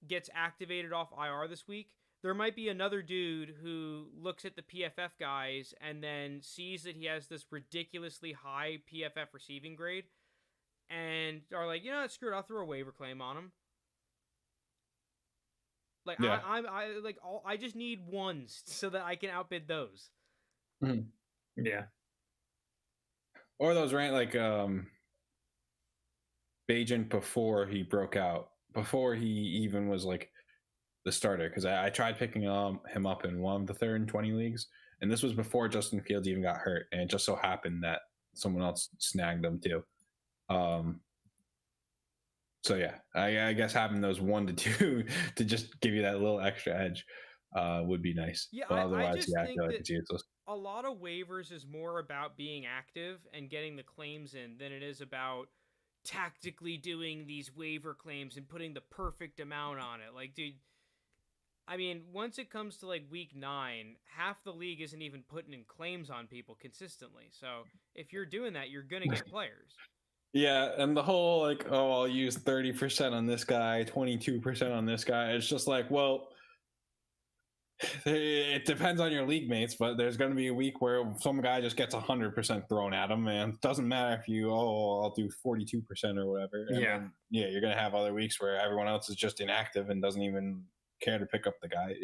gets activated off IR this week, there might be another dude who looks at the PFF guys and then sees that he has this ridiculously high PFF receiving grade and are like, you know what, screw it, I'll throw a waiver claim on him. Like, yeah. I just need ones so that I can outbid those. Mm-hmm. Yeah. Or those like Bagent before he broke out, before he even was like the starter, because I tried picking him up in one of the 3rd and 20 leagues, and this was before Justin Fields even got hurt, and it just so happened that someone else snagged him too. So yeah, I guess having those 1 to 2 to just give you that little extra edge would be nice. Yeah, but otherwise, I just I think feel like that it's useless. A lot of waivers is more about being active and getting the claims in than it is about tactically doing these waiver claims and putting the perfect amount on it. Like, dude, I mean, once it comes to like week 9, half the league isn't even putting in claims on people consistently. So if you're doing that, you're going to get players. Yeah, and the whole like, oh, I'll use 30% on this guy, 22% on this guy. It's just like, well, it depends on your league mates, but there's going to be a week where some guy just gets 100% thrown at him, and it doesn't matter if you, I'll do 42% or whatever. And then, you're going to have other weeks where everyone else is just inactive and doesn't even care to pick up the guy.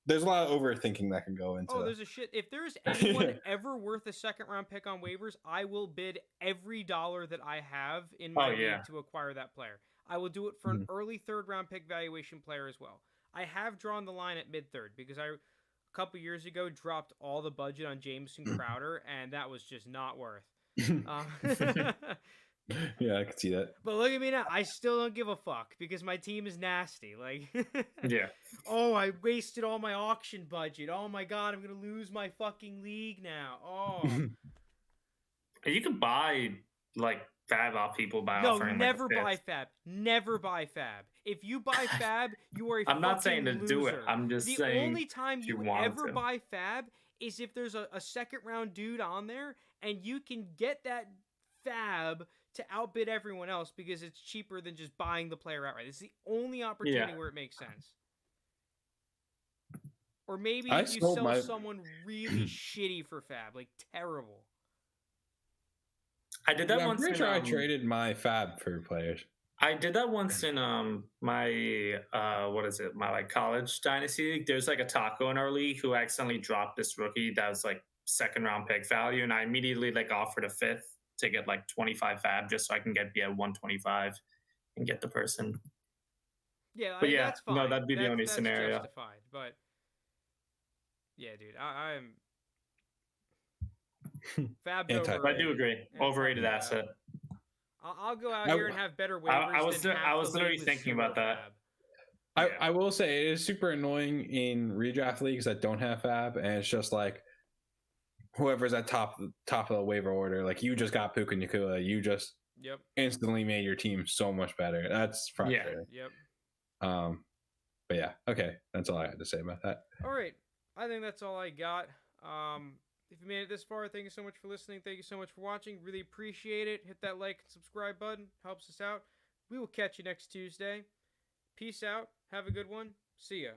there's a lot of overthinking that can go into. Oh, there's a shit. If there's anyone ever worth a second round pick on waivers, I will bid every dollar that I have in my league to acquire that player. I will do it for an early third round pick valuation player as well. I have drawn the line at mid third because a couple years ago dropped all the budget on Jameson Crowder, and that was just not worth. Yeah, I can see that. But look at me now. I still don't give a fuck because my team is nasty. Like, yeah. Oh, I wasted all my auction budget. Oh my god, I'm gonna lose my fucking league now. Oh. You can buy like fab off people by no, offering. Never buy fab. Never buy fab. If you buy fab, you are a I'm not saying to loser. do it. I'm just saying the only time you ever to. buy fab is if there's a second round dude on there and you can get that fab to outbid everyone else because it's cheaper than just buying the player outright. It's the only opportunity where it makes sense. Or maybe you sell someone really shitty for fab, like terrible. I did that once. I'm pretty sure I traded my fab for players. I did that once in my my like college dynasty league. There's like a taco in our league who accidentally dropped this rookie that was like second round pick value, and I immediately like offered a fifth to get like 25 fab just so I can get 125 and get the person. Yeah, but that's fine. No, that'd be the only scenario. Justified, but yeah, dude, I'm fab's overrated. I do agree. Overrated asset. I'll go out here and have better waivers. I was literally thinking about that. I will say it is super annoying in redraft leagues that don't have fab, and it's just like whoever's at top of the waiver order, like you just got Puka Nacua, you just instantly made your team so much better. That's frustrating. But yeah, okay, that's all I had to say about that. All right, I think that's all I got. If you made it this far, thank you so much for listening. Thank you so much for watching. Really appreciate it. Hit that like and subscribe button. Helps us out. We will catch you next Tuesday. Peace out. Have a good one. See ya.